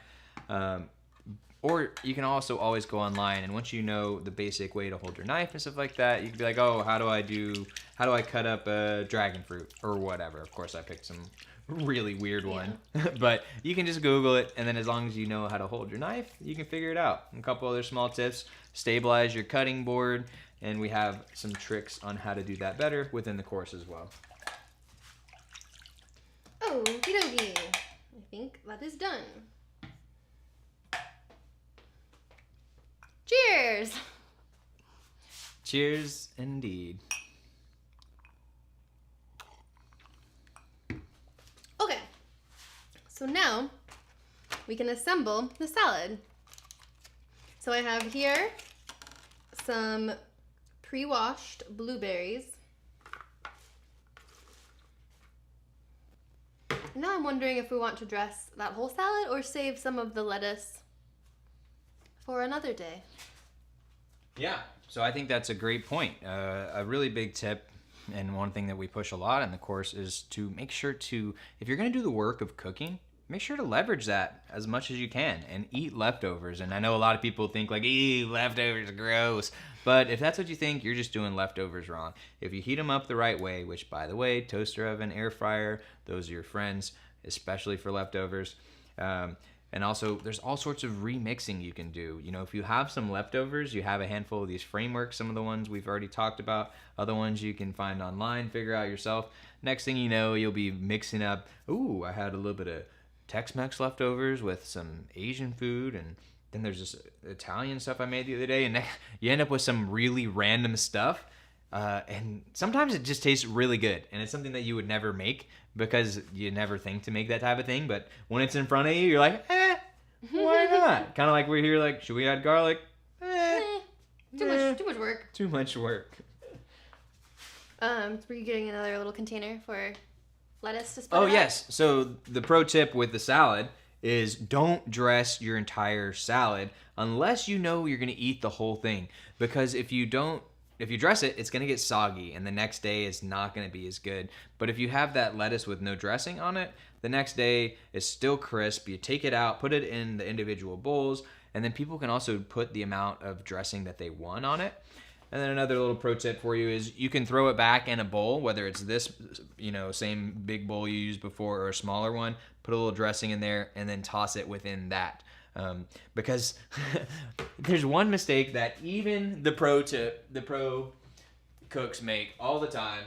Or you can also always go online, and once you know the basic way to hold your knife and stuff like that, you can be like, oh, how do I cut up a dragon fruit or whatever. Of course, I picked some really weird one, but you can just Google it, and then as long as you know how to hold your knife, you can figure it out. A couple other small tips: stabilize your cutting board, and we have some tricks on how to do that better within the course as well. Oh, okie dokie. I think that is done. Cheers! Cheers indeed. Okay, so now we can assemble the salad. So I have here some pre-washed blueberries. And now I'm wondering if we want to dress that whole salad or save some of the lettuce for another day. Yeah, so I think that's a great point. A really big tip, and one thing that we push a lot in the course, is to make sure to, if you're going to do the work of cooking, make sure to leverage that as much as you can and eat leftovers. And I know a lot of people think like, ew, leftovers are gross. But if that's what you think, you're just doing leftovers wrong. If you heat them up the right way, which, by the way, toaster oven, air fryer, those are your friends, especially for leftovers. And also, there's all sorts of remixing you can do. You know, if you have some leftovers, you have a handful of these frameworks, some of the ones we've already talked about, other ones you can find online, figure out yourself. Next thing you know, you'll be mixing up, ooh, I had a little bit of Tex-Mex leftovers with some Asian food, and then there's this Italian stuff I made the other day, and you end up with some really random stuff. And sometimes it just tastes really good, and it's something that you would never make because you never think to make that type of thing. But when it's in front of you, you're like, why not? Kind of like we're here, like, should we add garlic? Too much work. Too much work. Were you getting another little container for lettuce to spread? Oh, yes. So the pro tip with the salad is don't dress your entire salad unless you know you're going to eat the whole thing. Because if you dress it, it's going to get soggy, and the next day it's not going to be as good. But if you have that lettuce with no dressing on it, the next day it's still crisp. You take it out, put it in the individual bowls, and then people can also put the amount of dressing that they want on it. And then another little pro tip for you is you can throw it back in a bowl, whether it's this, same big bowl you used before or a smaller one, put a little dressing in there, and then toss it within that. Because there's one mistake that even the pro cooks make all the time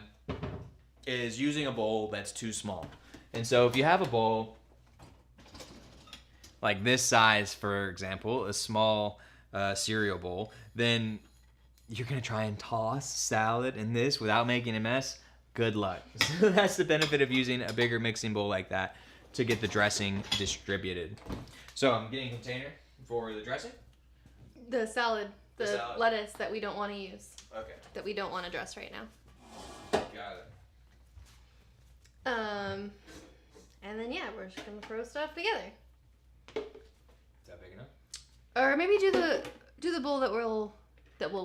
is using a bowl that's too small. And so if you have a bowl like this size, for example, a small cereal bowl, then you're going to try and toss salad in this without making a mess. Good luck. So that's the benefit of using a bigger mixing bowl like that to get the dressing distributed. So I'm getting a container for the dressing. The salad. Lettuce that we don't want to use. Okay. That we don't want to dress right now. Got it. And then we're just gonna throw stuff together. Is that big enough? Or maybe do the bowl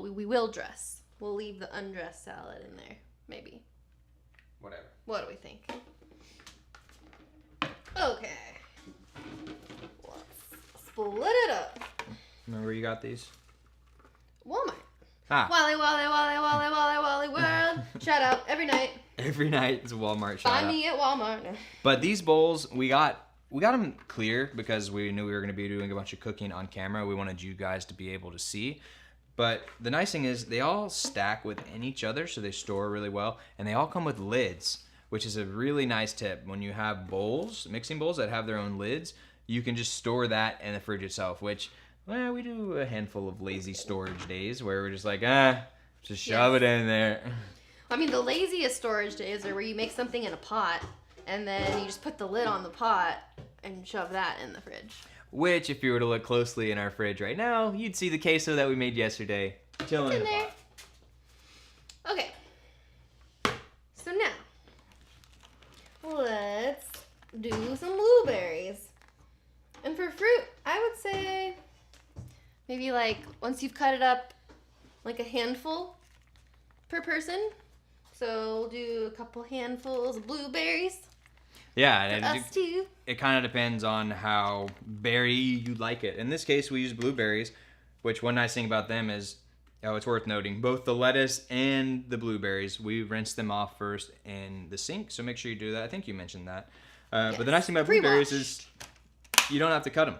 we will dress. We'll leave the undressed salad in there. Maybe. Whatever. What do we think? Okay. Let's split it up. Remember where you got these? Walmart. Wally World. Shout out every night. Every night is a Walmart shout out. Find me at Walmart. But these bowls, we got them clear because we knew we were going to be doing a bunch of cooking on camera. We wanted you guys to be able to see. But the nice thing is they all stack within each other, so they store really well. And they all come with lids, which is a really nice tip. When you have bowls, mixing bowls that have their own lids, you can just store that in the fridge itself, which, well, we do a handful of lazy storage days where we're just like, just shove it in there. I mean, the laziest storage days are where you make something in a pot, and then you just put the lid on the pot and shove that in the fridge. Which, if you were to look closely in our fridge right now, you'd see the queso that we made yesterday chilling in the there. pot. Okay. So now, let's do some blueberries. And for fruit, I would say maybe like once you've cut it up, like a handful per person. So we'll do a couple handfuls of blueberries. Yeah, and us too. It kind of depends on how berry you like it. In this case, we use blueberries, which one nice thing about them is, it's worth noting, both the lettuce and the blueberries, we rinse them off first in the sink, so make sure you do that. I think you mentioned that. Yes. But the nice thing about blueberries is you don't have to cut them.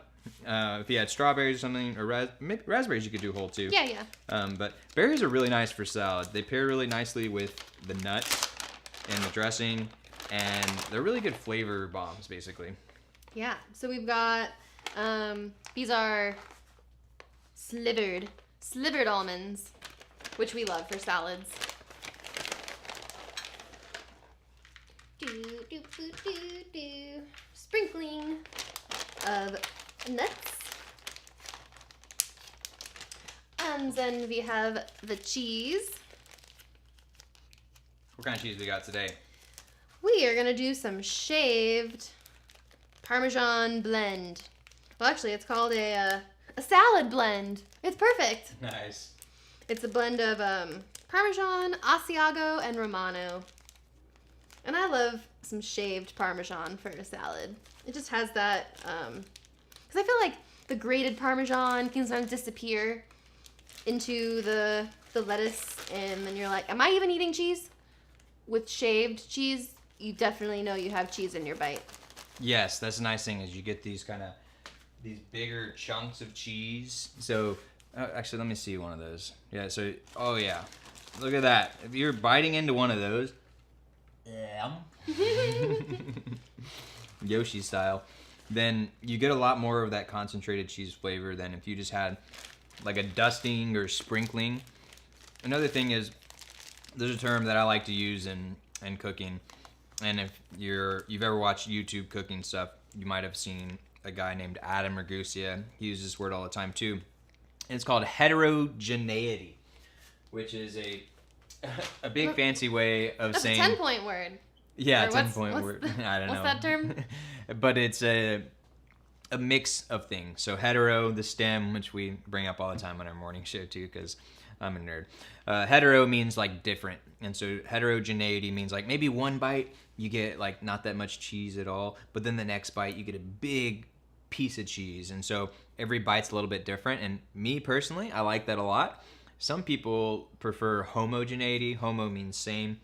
If you had strawberries or something, or maybe raspberries you could do whole too. Yeah. But berries are really nice for salad. They pair really nicely with the nuts and the dressing, and they're really good flavor bombs, basically. Yeah, so we've got, these are slivered almonds, which we love for salads. Sprinkling of nuts. And then we have the cheese. What kind of cheese we got today? We are going to do some shaved Parmesan blend. Well, actually, it's called a salad blend. It's perfect. Nice. It's a blend of Parmesan, Asiago, and Romano. And I love some shaved Parmesan for a salad. It just has that, because I feel like the grated Parmesan can sometimes disappear into the lettuce, and then you're like, am I even eating cheese? With shaved cheese, you definitely know you have cheese in your bite. Yes, that's the nice thing is you get these bigger chunks of cheese. So actually, let me see one of those. Yeah. So yeah, look at that. If you're biting into one of those, Yoshi style, then you get a lot more of that concentrated cheese flavor than if you just had like a dusting or sprinkling. Another thing is, there's a term that I like to use in cooking, and if you've ever watched YouTube cooking stuff, you might have seen a guy named Adam Ragusa. He uses this word all the time too. And it's called heterogeneity, which is a big fancy way of That's saying... That's a 10-point word. Yeah, 10-point word. I don't know. What's that term? But it's a mix of things. So hetero, the stem, which we bring up all the time on our morning show too, because I'm a nerd. Hetero means like different, and so heterogeneity means like maybe one bite you get like not that much cheese at all, but then the next bite you get a big piece of cheese, and so every bite's a little bit different. And me personally, I like that a lot. Some people prefer homogeneity. Homo means same,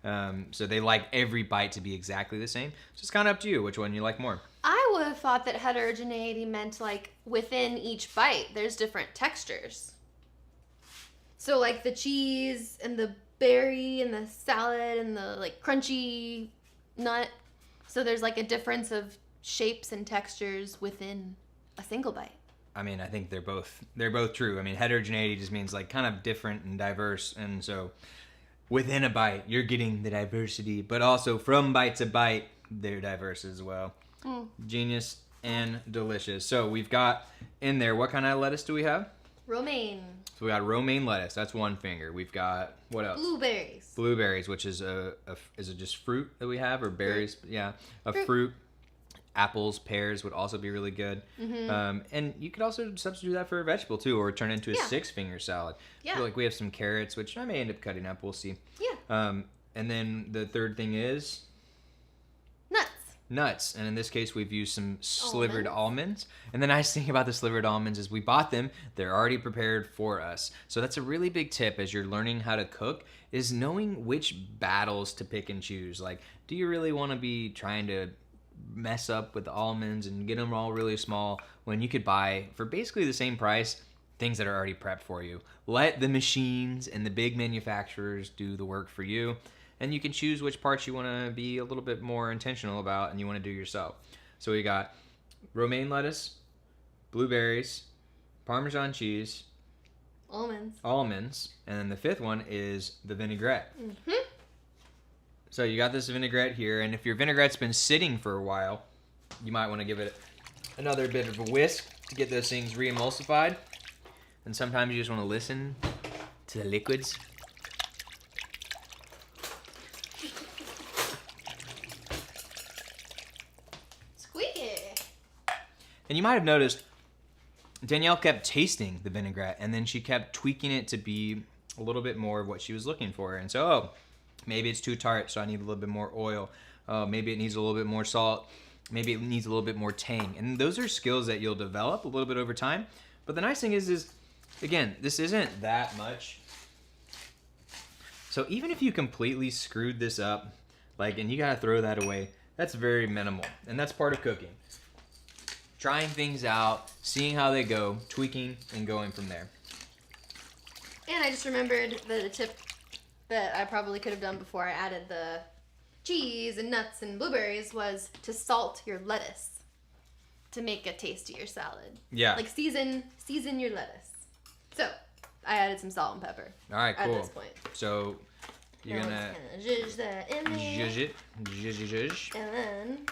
so they like every bite to be exactly the same. So it's kind of up to you which one you like more. I would have thought that heterogeneity meant like within each bite there's different textures. So like the cheese and the berry and the salad and the like crunchy nut. So there's like a difference of shapes and textures within a single bite. I mean, I think they're both true. I mean, heterogeneity just means like kind of different and diverse, and so within a bite you're getting the diversity, but also from bite to bite they're diverse as well. Genius and delicious. So we've got in there, what kind of lettuce do we have? Romaine. So we got romaine lettuce. That's one finger. We've got what else? Blueberries. Blueberries, which is is it just fruit that we have, or berries? Fruit. Yeah, fruit. Apples, pears would also be really good. Mm-hmm. And you could also substitute that for a vegetable too, or turn it into a 6-finger salad. Yeah. So like we have some carrots, which I may end up cutting up. We'll see. Yeah. And then the third thing is nuts, and in this case we've used some slivered almonds. And the nice thing about the slivered almonds is we bought them, they're already prepared for us. So that's a really big tip as you're learning how to cook, is knowing which battles to pick and choose. Like, do you really want to be trying to mess up with the almonds and get them all really small when you could buy for basically the same price things that are already prepped for you? Let the machines and the big manufacturers do the work for you. And you can choose which parts you want to be a little bit more intentional about and you want to do yourself. So we got romaine lettuce, blueberries, Parmesan cheese, almonds, and then the fifth one is the vinaigrette. Mm-hmm. So you got this vinaigrette here, and if your vinaigrette's been sitting for a while, you might want to give it another bit of a whisk to get those things re-emulsified. And sometimes you just want to listen to the liquids. And you might have noticed Danielle kept tasting the vinaigrette, and then she kept tweaking it to be a little bit more of what she was looking for. And so, maybe it's too tart, so I need a little bit more oil. Maybe it needs a little bit more salt. Maybe it needs a little bit more tang. And those are skills that you'll develop a little bit over time. But the nice thing is again, this isn't that much. So even if you completely screwed this up, and you gotta throw that away, that's very minimal. And that's part of cooking. Trying things out, seeing how they go, tweaking, and going from there. And I just remembered that a tip that I probably could have done before I added the cheese and nuts and blueberries was to salt your lettuce to make a tastier salad. Yeah. Like season your lettuce. So I added some salt and pepper. All right, cool. At this point. So you're gonna zhuzh that in there. Zhuzh it. Zhuzh. And then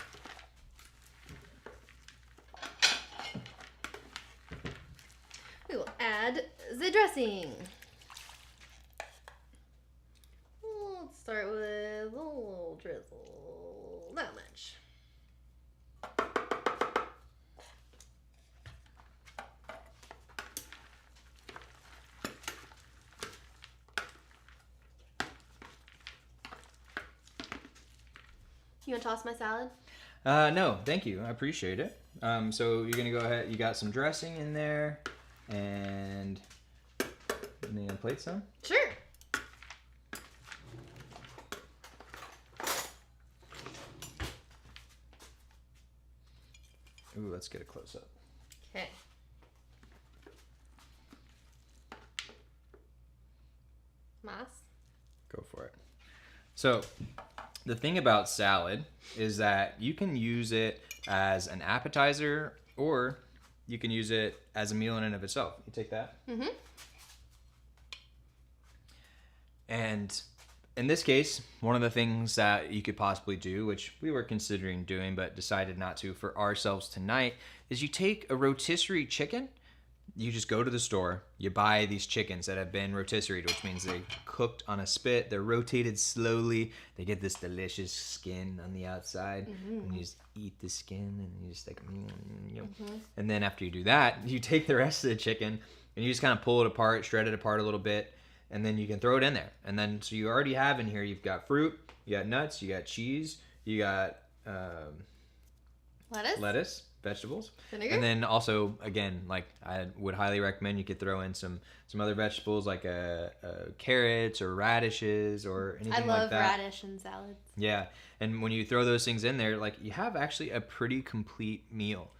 we will add the dressing. Let's start with a little drizzle. That much. You want to toss my salad? No, thank you. I appreciate it. So you're gonna go ahead. You got some dressing in there, and you gonna plate some? Sure. Ooh, let's get a close up. Okay. Mas? Go for it. So, the thing about salad is that you can use it as an appetizer or you can use it as a meal in and of itself. You take that? Mm-hmm. And in this case, one of the things that you could possibly do, which we were considering doing but decided not to for ourselves tonight, is you take a rotisserie chicken. You just go to the store, you buy these chickens that have been rotisserie, which means they cooked on a spit, they're rotated slowly, they get this delicious skin on the outside, and you just eat the skin, and you just like, and then after you do that, you take the rest of the chicken, and you just kind of pull it apart, shred it apart a little bit, and then you can throw it in there. And then, so you already have in here, you've got fruit, you got nuts, you got cheese, you got lettuce, vegetables, vinegar, and then also, again, like I would highly recommend, you could throw in some other vegetables like carrots or radishes or anything like that. I love radish in salads. Yeah, and when you throw those things in there, like you have actually a pretty complete meal.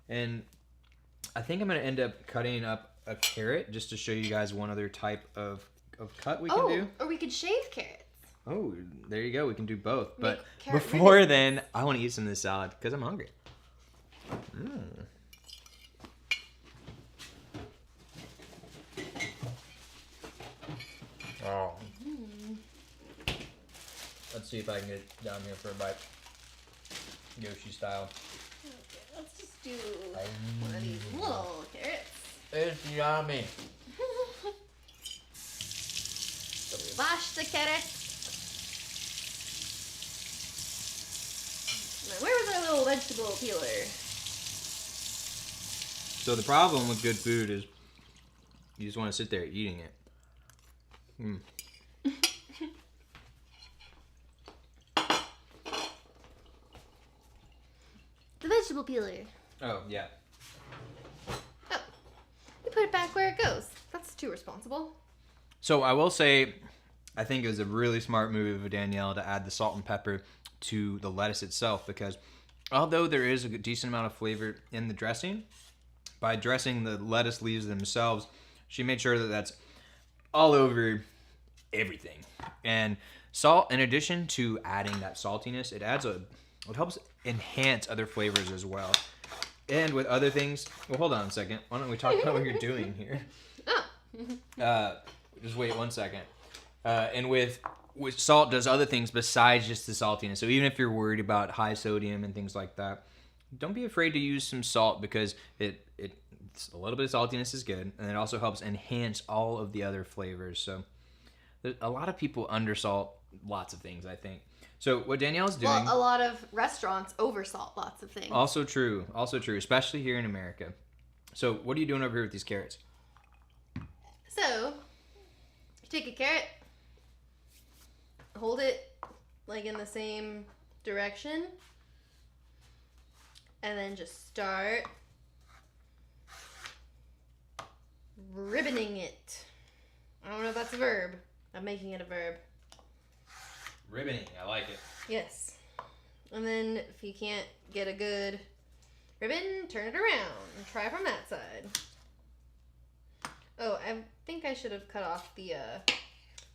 And I think I'm gonna end up cutting up a carrot just to show you guys one other type of cut we can do. Or we could shave carrots. Oh, there you go. We can do both. But carrot before ribbons. then, I want to eat some of this salad because I'm hungry. Oh. Let's see if I can get down here for a bite. Yoshi style. Okay, let's just do one of these little carrots. It's yummy. So we wash the carrots. Now, where was our little vegetable peeler? So the problem with good food is you just want to sit there eating it. The vegetable peeler. Oh, yeah. Oh, you put it back where it goes. That's too responsible. So I will say, I think it was a really smart move of Danielle to add the salt and pepper to the lettuce itself, because although there is a decent amount of flavor in the dressing, by dressing the lettuce leaves themselves, she made sure that that's all over everything. And salt, in addition to adding that saltiness, it helps enhance other flavors as well. And with other things, well, hold on a second. Why don't we talk about what you're doing here? Just wait 1 second. And with salt does other things besides just the saltiness. So even if you're worried about high sodium and things like that, don't be afraid to use some salt, because it's a little bit of saltiness is good, and it also helps enhance all of the other flavors. So a lot of people undersalt lots of things, I think. So what Danielle's doing... Well, a lot of restaurants oversalt lots of things. Also true, especially here in America. So what are you doing over here with these carrots? So, you take a carrot, hold it like in the same direction, and then just start ribboning it. I don't know if that's a verb. I'm making it a verb. Ribboning, I like it. Yes. And then if you can't get a good ribbon, turn it around and try from that side. Oh, I think I should have cut off the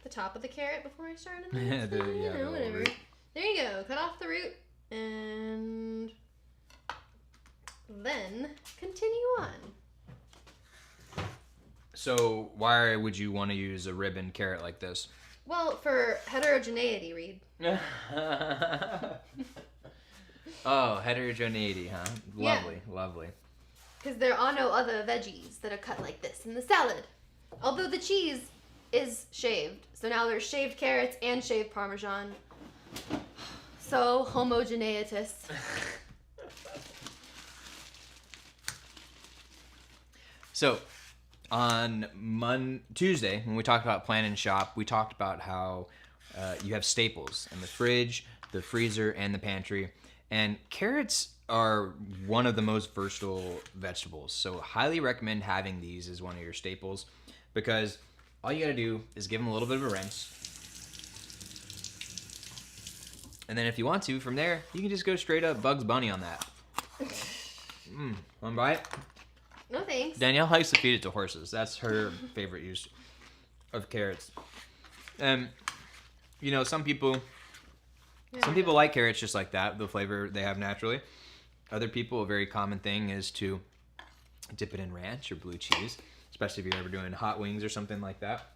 top of the carrot before I started. Whatever. Root. There you go. Cut off the root and then continue on. So why would you want to use a ribbon carrot like this? Well, for heterogeneity, Reed. Oh, heterogeneity, huh? Lovely, lovely. Because there are no other veggies that are cut like this in the salad. Although the cheese is shaved. So now there's shaved carrots and shaved Parmesan. So homogeneous. So on Tuesday, when we talked about plan and shop, we talked about how you have staples in the fridge the freezer and the pantry. And carrots are one of the most versatile vegetables. So highly recommend having these as one of your staples, because all you gotta do is give them a little bit of a rinse. And then if you want to, from there, you can just go straight up Bugs Bunny on that. One bite? No thanks. Danielle likes to feed it to horses. That's her favorite use of carrots. And, some people like carrots just like that, the flavor they have naturally. Other people, a very common thing is to dip it in ranch or blue cheese, especially if you're ever doing hot wings or something like that.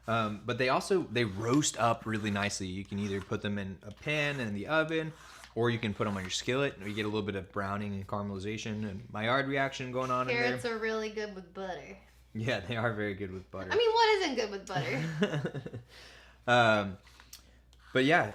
But they roast up really nicely. You can either put them in a pan and in the oven, or you can put them on your skillet, and you get a little bit of browning and caramelization and Maillard reaction going on in there. Carrots are really good with butter. Yeah, they are very good with butter. I mean, what isn't good with butter? But yeah,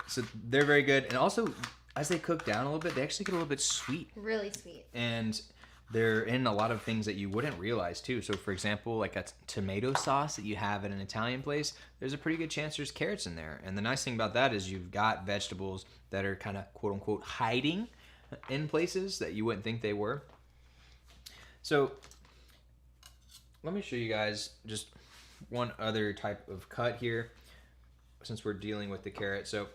so they're very good. And also, as they cook down a little bit, they actually get a little bit sweet. Really sweet. And they're in a lot of things that you wouldn't realize too. So for example, like a tomato sauce that you have at an Italian place, there's a pretty good chance there's carrots in there. And the nice thing about that is you've got vegetables that are kind of quote unquote hiding in places that you wouldn't think they were. So let me show you guys just one other type of cut here, since we're dealing with the carrot. So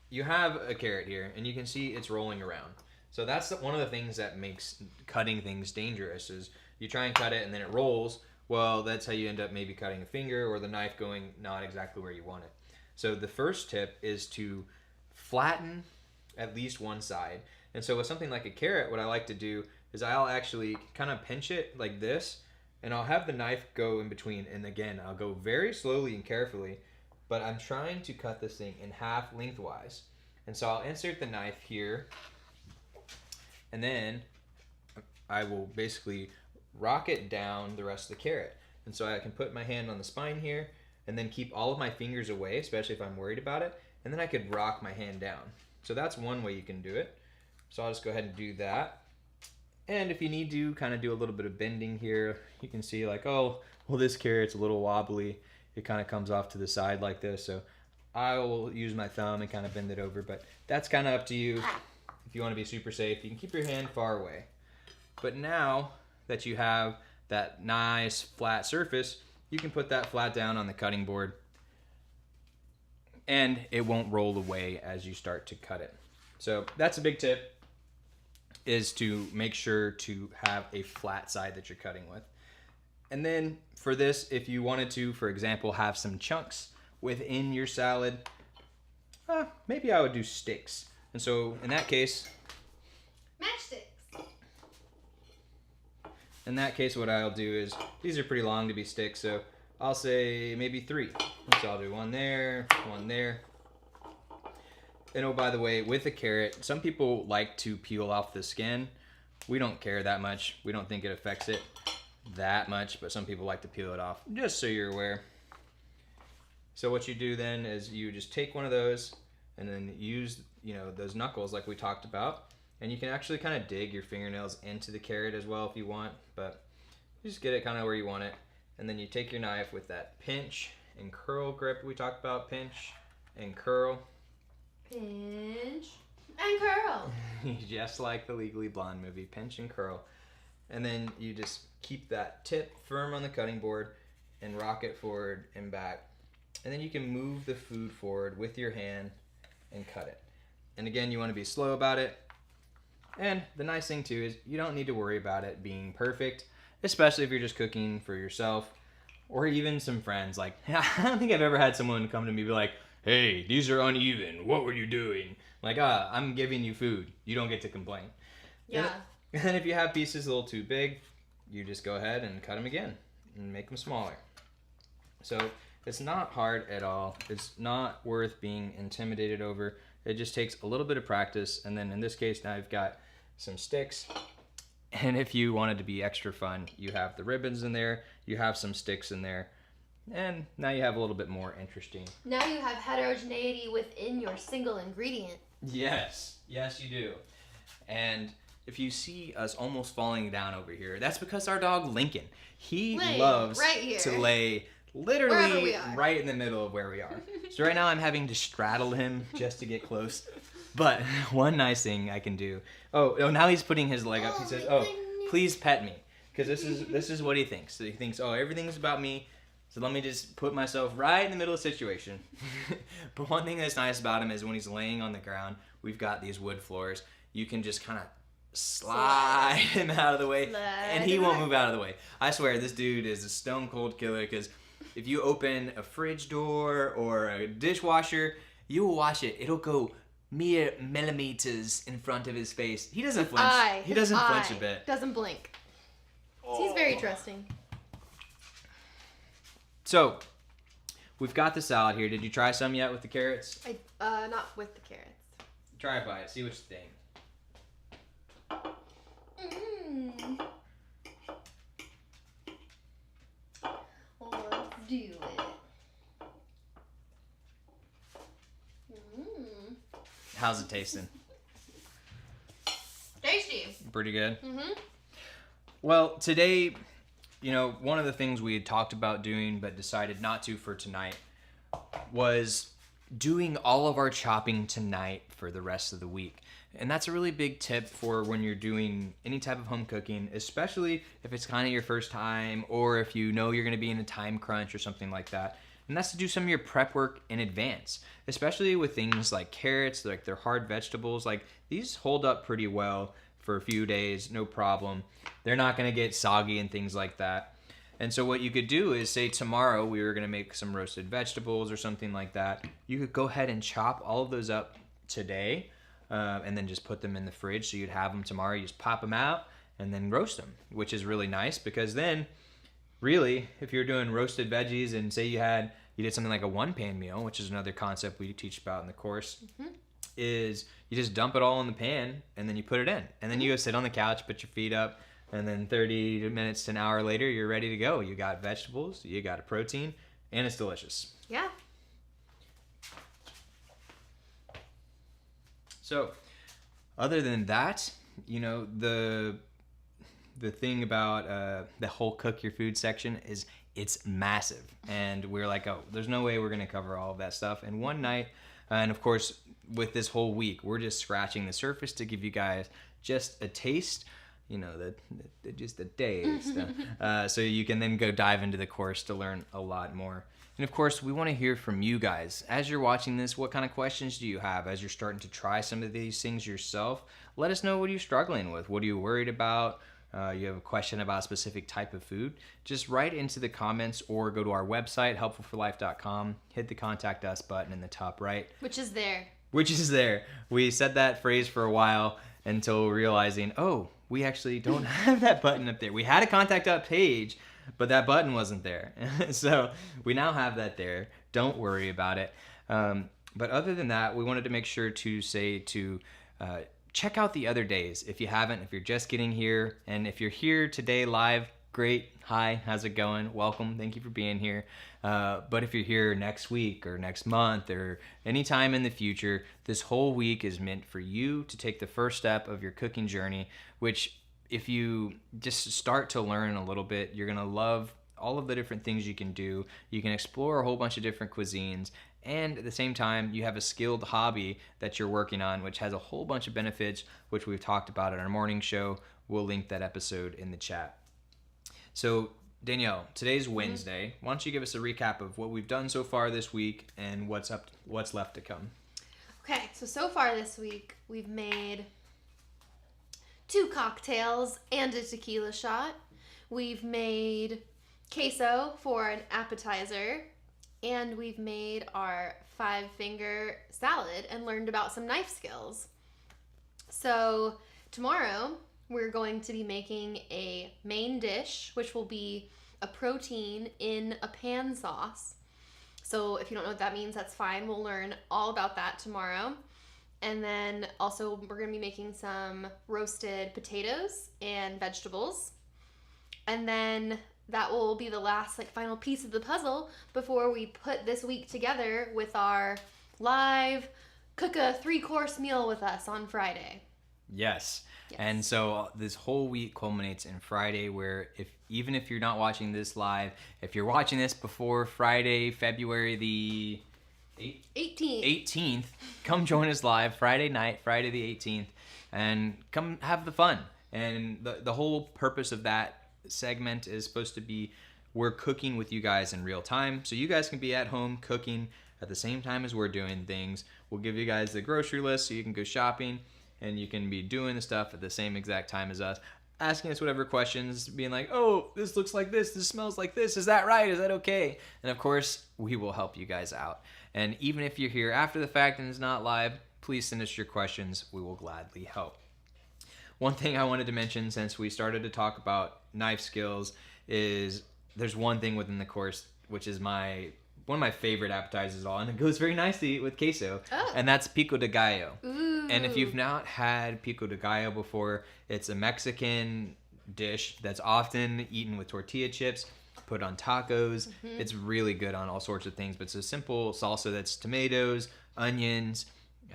you have a carrot here, and you can see it's rolling around. So that's one of the things that makes cutting things dangerous, is you try and cut it and then it rolls. Well, that's how you end up maybe cutting a finger or the knife going not exactly where you want it. So the first tip is to flatten at least one side. And so with something like a carrot, what I like to do is I'll actually kind of pinch it like this, and I'll have the knife go in between. And again, I'll go very slowly and carefully, but I'm trying to cut this thing in half lengthwise. And so I'll insert the knife here, and then I will basically rock it down the rest of the carrot. And so I can put my hand on the spine here, and then keep all of my fingers away, especially if I'm worried about it. And then I could rock my hand down. So that's one way you can do it. So I'll just go ahead and do that. And if you need to kind of do a little bit of bending here, you can see like, oh, well, this carrot's a little wobbly. It kind of comes off to the side like this. So I will use my thumb and kind of bend it over, but that's kind of up to you. If you want to be super safe, you can keep your hand far away. But now that you have that nice flat surface, you can put that flat down on the cutting board, and it won't roll away as you start to cut it. So that's a big tip, is to make sure to have a flat side that you're cutting with. And then for this, if you wanted to, for example, have some chunks within your salad, maybe I would do sticks. And so in that case, matchsticks. In that case, what I'll do is, these are pretty long to be sticks, so I'll say maybe 3. So I'll do one there, one there. And oh, by the way, with a carrot, some people like to peel off the skin. We don't care that much. We don't think it affects it that much, but some people like to peel it off, just so you're aware. So what you do then is you just take one of those and then use, those knuckles like we talked about. And you can actually kind of dig your fingernails into the carrot as well if you want, but you just get it kind of where you want it. And then you take your knife with that pinch and curl grip we talked about, pinch and curl. Pinch and curl. Just like the Legally Blonde movie, pinch and curl. And then you just keep that tip firm on the cutting board and rock it forward and back. And then you can move the food forward with your hand and cut it. And again, you want to be slow about it. And the nice thing too is you don't need to worry about it being perfect, especially if you're just cooking for yourself or even some friends. Like, I don't think I've ever had someone come to me and be like, hey, these are uneven. What were you doing? Like, I'm giving you food. You don't get to complain. Yeah. And then if you have pieces a little too big, you just go ahead and cut them again and make them smaller. So it's not hard at all. It's not worth being intimidated over. It just takes a little bit of practice. And then in this case, now I've got some sticks. And if you wanted to be extra fun, you have the ribbons in there. You have some sticks in there. And now you have a little bit more interesting. Now you have heterogeneity within your single ingredient. Yes. Yes, you do. And if you see us almost falling down over here, that's because our dog Lincoln, he loves to lay literally right in the middle of where we are. So right now I'm having to straddle him just to get close. But one nice thing I can do. Oh, now he's putting his leg up. He says, "Oh, please pet me," because this is what he thinks. So he thinks, "Oh, everything's about me. So let me just put myself right in the middle of the situation." But one thing that's nice about him is when he's laying on the ground, we've got these wood floors. You can just kind of slide him out of the way, and he won't move out of the way. I swear, this dude is a stone cold killer, because if you open a fridge door or a dishwasher, you will watch it. It'll go mere millimeters in front of his face. He doesn't flinch. He doesn't flinch a bit. Doesn't blink. Oh. He's very trusting. So, we've got the salad here. Did you try some yet with the carrots? Not with the carrots. Try it by it. See what you think. Let's do it. How's it tasting? Tasty. Pretty good? Mm-hmm. Well, today, one of the things we had talked about doing but decided not to for tonight was doing all of our chopping tonight for the rest of the week. And that's a really big tip for when you're doing any type of home cooking, especially if it's kind of your first time or if you know you're going to be in a time crunch or something like that. And that's to do some of your prep work in advance, especially with things like carrots, like they're hard vegetables. Like these hold up pretty well for a few days, no problem. They're not going to get soggy and things like that. And so what you could do is, say tomorrow we were going to make some roasted vegetables or something like that. You could go ahead and chop all of those up today and then just put them in the fridge. So you'd have them tomorrow. You just pop them out and then roast them, which is really nice, because then really, if you're doing roasted veggies and say you did something like a one-pan meal, which is another concept we teach about in the course, is you just dump it all in the pan and then you put it in. And then you go sit on the couch, put your feet up, and then 30 minutes to an hour later, you're ready to go. You got vegetables, you got a protein, and it's delicious. Yeah. So, other than that, the thing about the whole cook your food section is it's massive. And we're like, oh, there's no way we're going to cover all of that stuff in one night. And of course, with this whole week, we're just scratching the surface to give you guys just a taste, just a taste. So you can then go dive into the course to learn a lot more. And of course, we want to hear from you guys. As you're watching this, what kind of questions do you have as you're starting to try some of these things yourself? Let us know what you're struggling with. What are you worried about? You have a question about a specific type of food? Just write into the comments or go to our website, helpfulforlife.com. Hit the contact us button in the top right. Which is there. We said that phrase for a while until realizing, oh, we actually don't have that button up there. We had a contact us page, but that button wasn't there. So we now have that there. Don't worry about it. But other than that, we wanted to make sure to say to check out the other days if you haven't, if you're just getting here. And if you're here today live, great. Hi, how's it going? Welcome. Thank you for being here. But if you're here next week or next month or anytime in the future, this whole week is meant for you to take the first step of your cooking journey, which if you just start to learn a little bit, you're going to love all of the different things you can do. You can explore a whole bunch of different cuisines. And at the same time, you have a skilled hobby that you're working on, which has a whole bunch of benefits, which we've talked about in our morning show. We'll link that episode in the chat. So, Danielle, today's Wednesday. Why don't you give us a recap of what we've done so far this week and what's left to come? Okay, so far this week, we've made 2 cocktails and a tequila shot. We've made queso for an appetizer. And we've made our 5-finger salad and learned about some knife skills. So tomorrow we're going to be making a main dish, which will be a protein in a pan sauce. So if you don't know what that means, that's fine. We'll learn all about that tomorrow. And then also we're going to be making some roasted potatoes and vegetables. And then that will be the last final piece of the puzzle before we put this week together with our live cook a 3-course meal with us on Friday. Yes. And so this whole week culminates in Friday, where even if you're not watching this live, if you're watching this before Friday, February the 18th, come join us live Friday night, Friday the 18th, and come have the fun. And the whole purpose of that segment is supposed to be we're cooking with you guys in real time. So you guys can be at home cooking at the same time as we're doing things. We'll give you guys the grocery list so you can go shopping. And you can be doing the stuff at the same exact time as us, asking us whatever questions, being like, oh, this looks like this smells like this, is that right, is that okay? And of course, we will help you guys out. And even if you're here after the fact and it's not live, please send us your questions. We will gladly help. One thing I wanted to mention since we started to talk about knife skills is there's one thing within the course, which is one of my favorite appetizers all, and it goes very nicely with queso, and that's pico de gallo. Ooh. And if you've not had pico de gallo before, it's a Mexican dish that's often eaten with tortilla chips, put on tacos. It's really good on all sorts of things, but it's a simple salsa that's tomatoes, onions,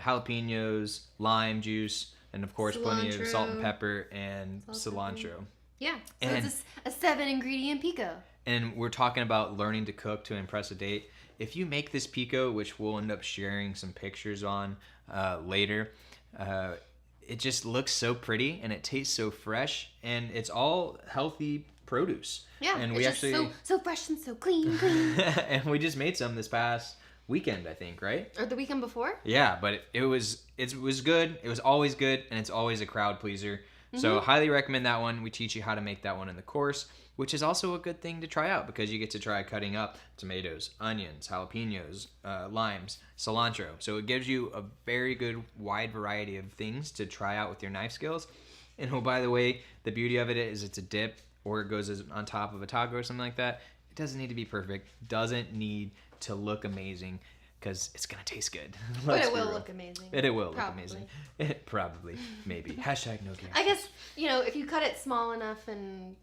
jalapenos, lime juice, and of course plenty of salt and pepper and cilantro. Yeah, so it's a 7-ingredient pico. And we're talking about learning to cook to impress a date. If you make this pico, which we'll end up sharing some pictures on later, it just looks so pretty and it tastes so fresh, and it's all healthy produce. Yeah, and it's we actually so fresh and so clean. And we just made some this past weekend, I think, right? Or the weekend before? Yeah, but it was good. It was always good, and it's always a crowd pleaser. So highly recommend that one. We teach you how to make that one in the course, which is also a good thing to try out because you get to try cutting up tomatoes, onions, jalapenos, limes, cilantro. So it gives you a very good wide variety of things to try out with your knife skills. And oh, by the way, the beauty of it is it's a dip, or it goes on top of a taco or something like that. It doesn't need to be perfect. Doesn't need to look amazing, because it's going to taste good. But it will look amazing. It will look amazing. Probably. Maybe. Hashtag no guarantee. I guess, if you cut it small enough and,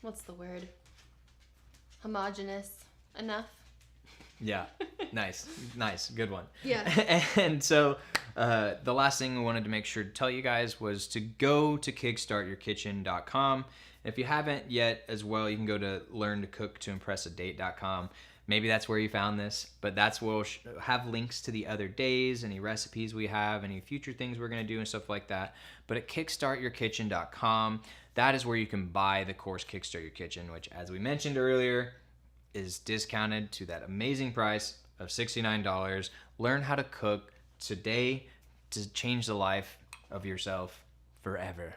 what's the word? Homogeneous enough. Yeah. Nice. Good one. Yeah. And so the last thing we wanted to make sure to tell you guys was to go to kickstartyourkitchen.com. If you haven't yet as well, you can go to learntocooktoimpressadate.com. Maybe that's where you found this, but that's where we'll have links to the other days, any recipes we have, any future things we're going to do and stuff like that. But at kickstartyourkitchen.com, that is where you can buy the course Kickstart Your Kitchen, which, as we mentioned earlier, is discounted to that amazing price of $69. Learn how to cook today to change the life of yourself forever.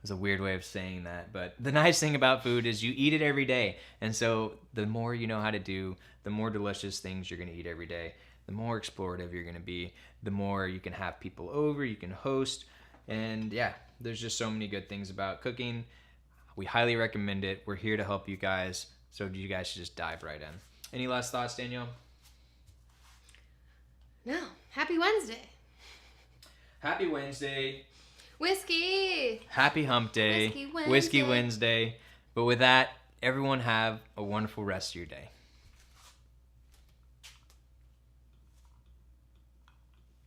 It's a weird way of saying that, but the nice thing about food is you eat it every day. And so the more you know how to do, the more delicious things you're going to eat every day, the more explorative you're going to be, the more you can have people over, you can host. And yeah, there's just so many good things about cooking. We highly recommend it. We're here to help you guys. So you guys should just dive right in. Any last thoughts, Danielle? No. Happy Wednesday. Happy Wednesday. Whiskey. Happy hump day. Whiskey Wednesday. Whiskey Wednesday. But with that, everyone have a wonderful rest of your day.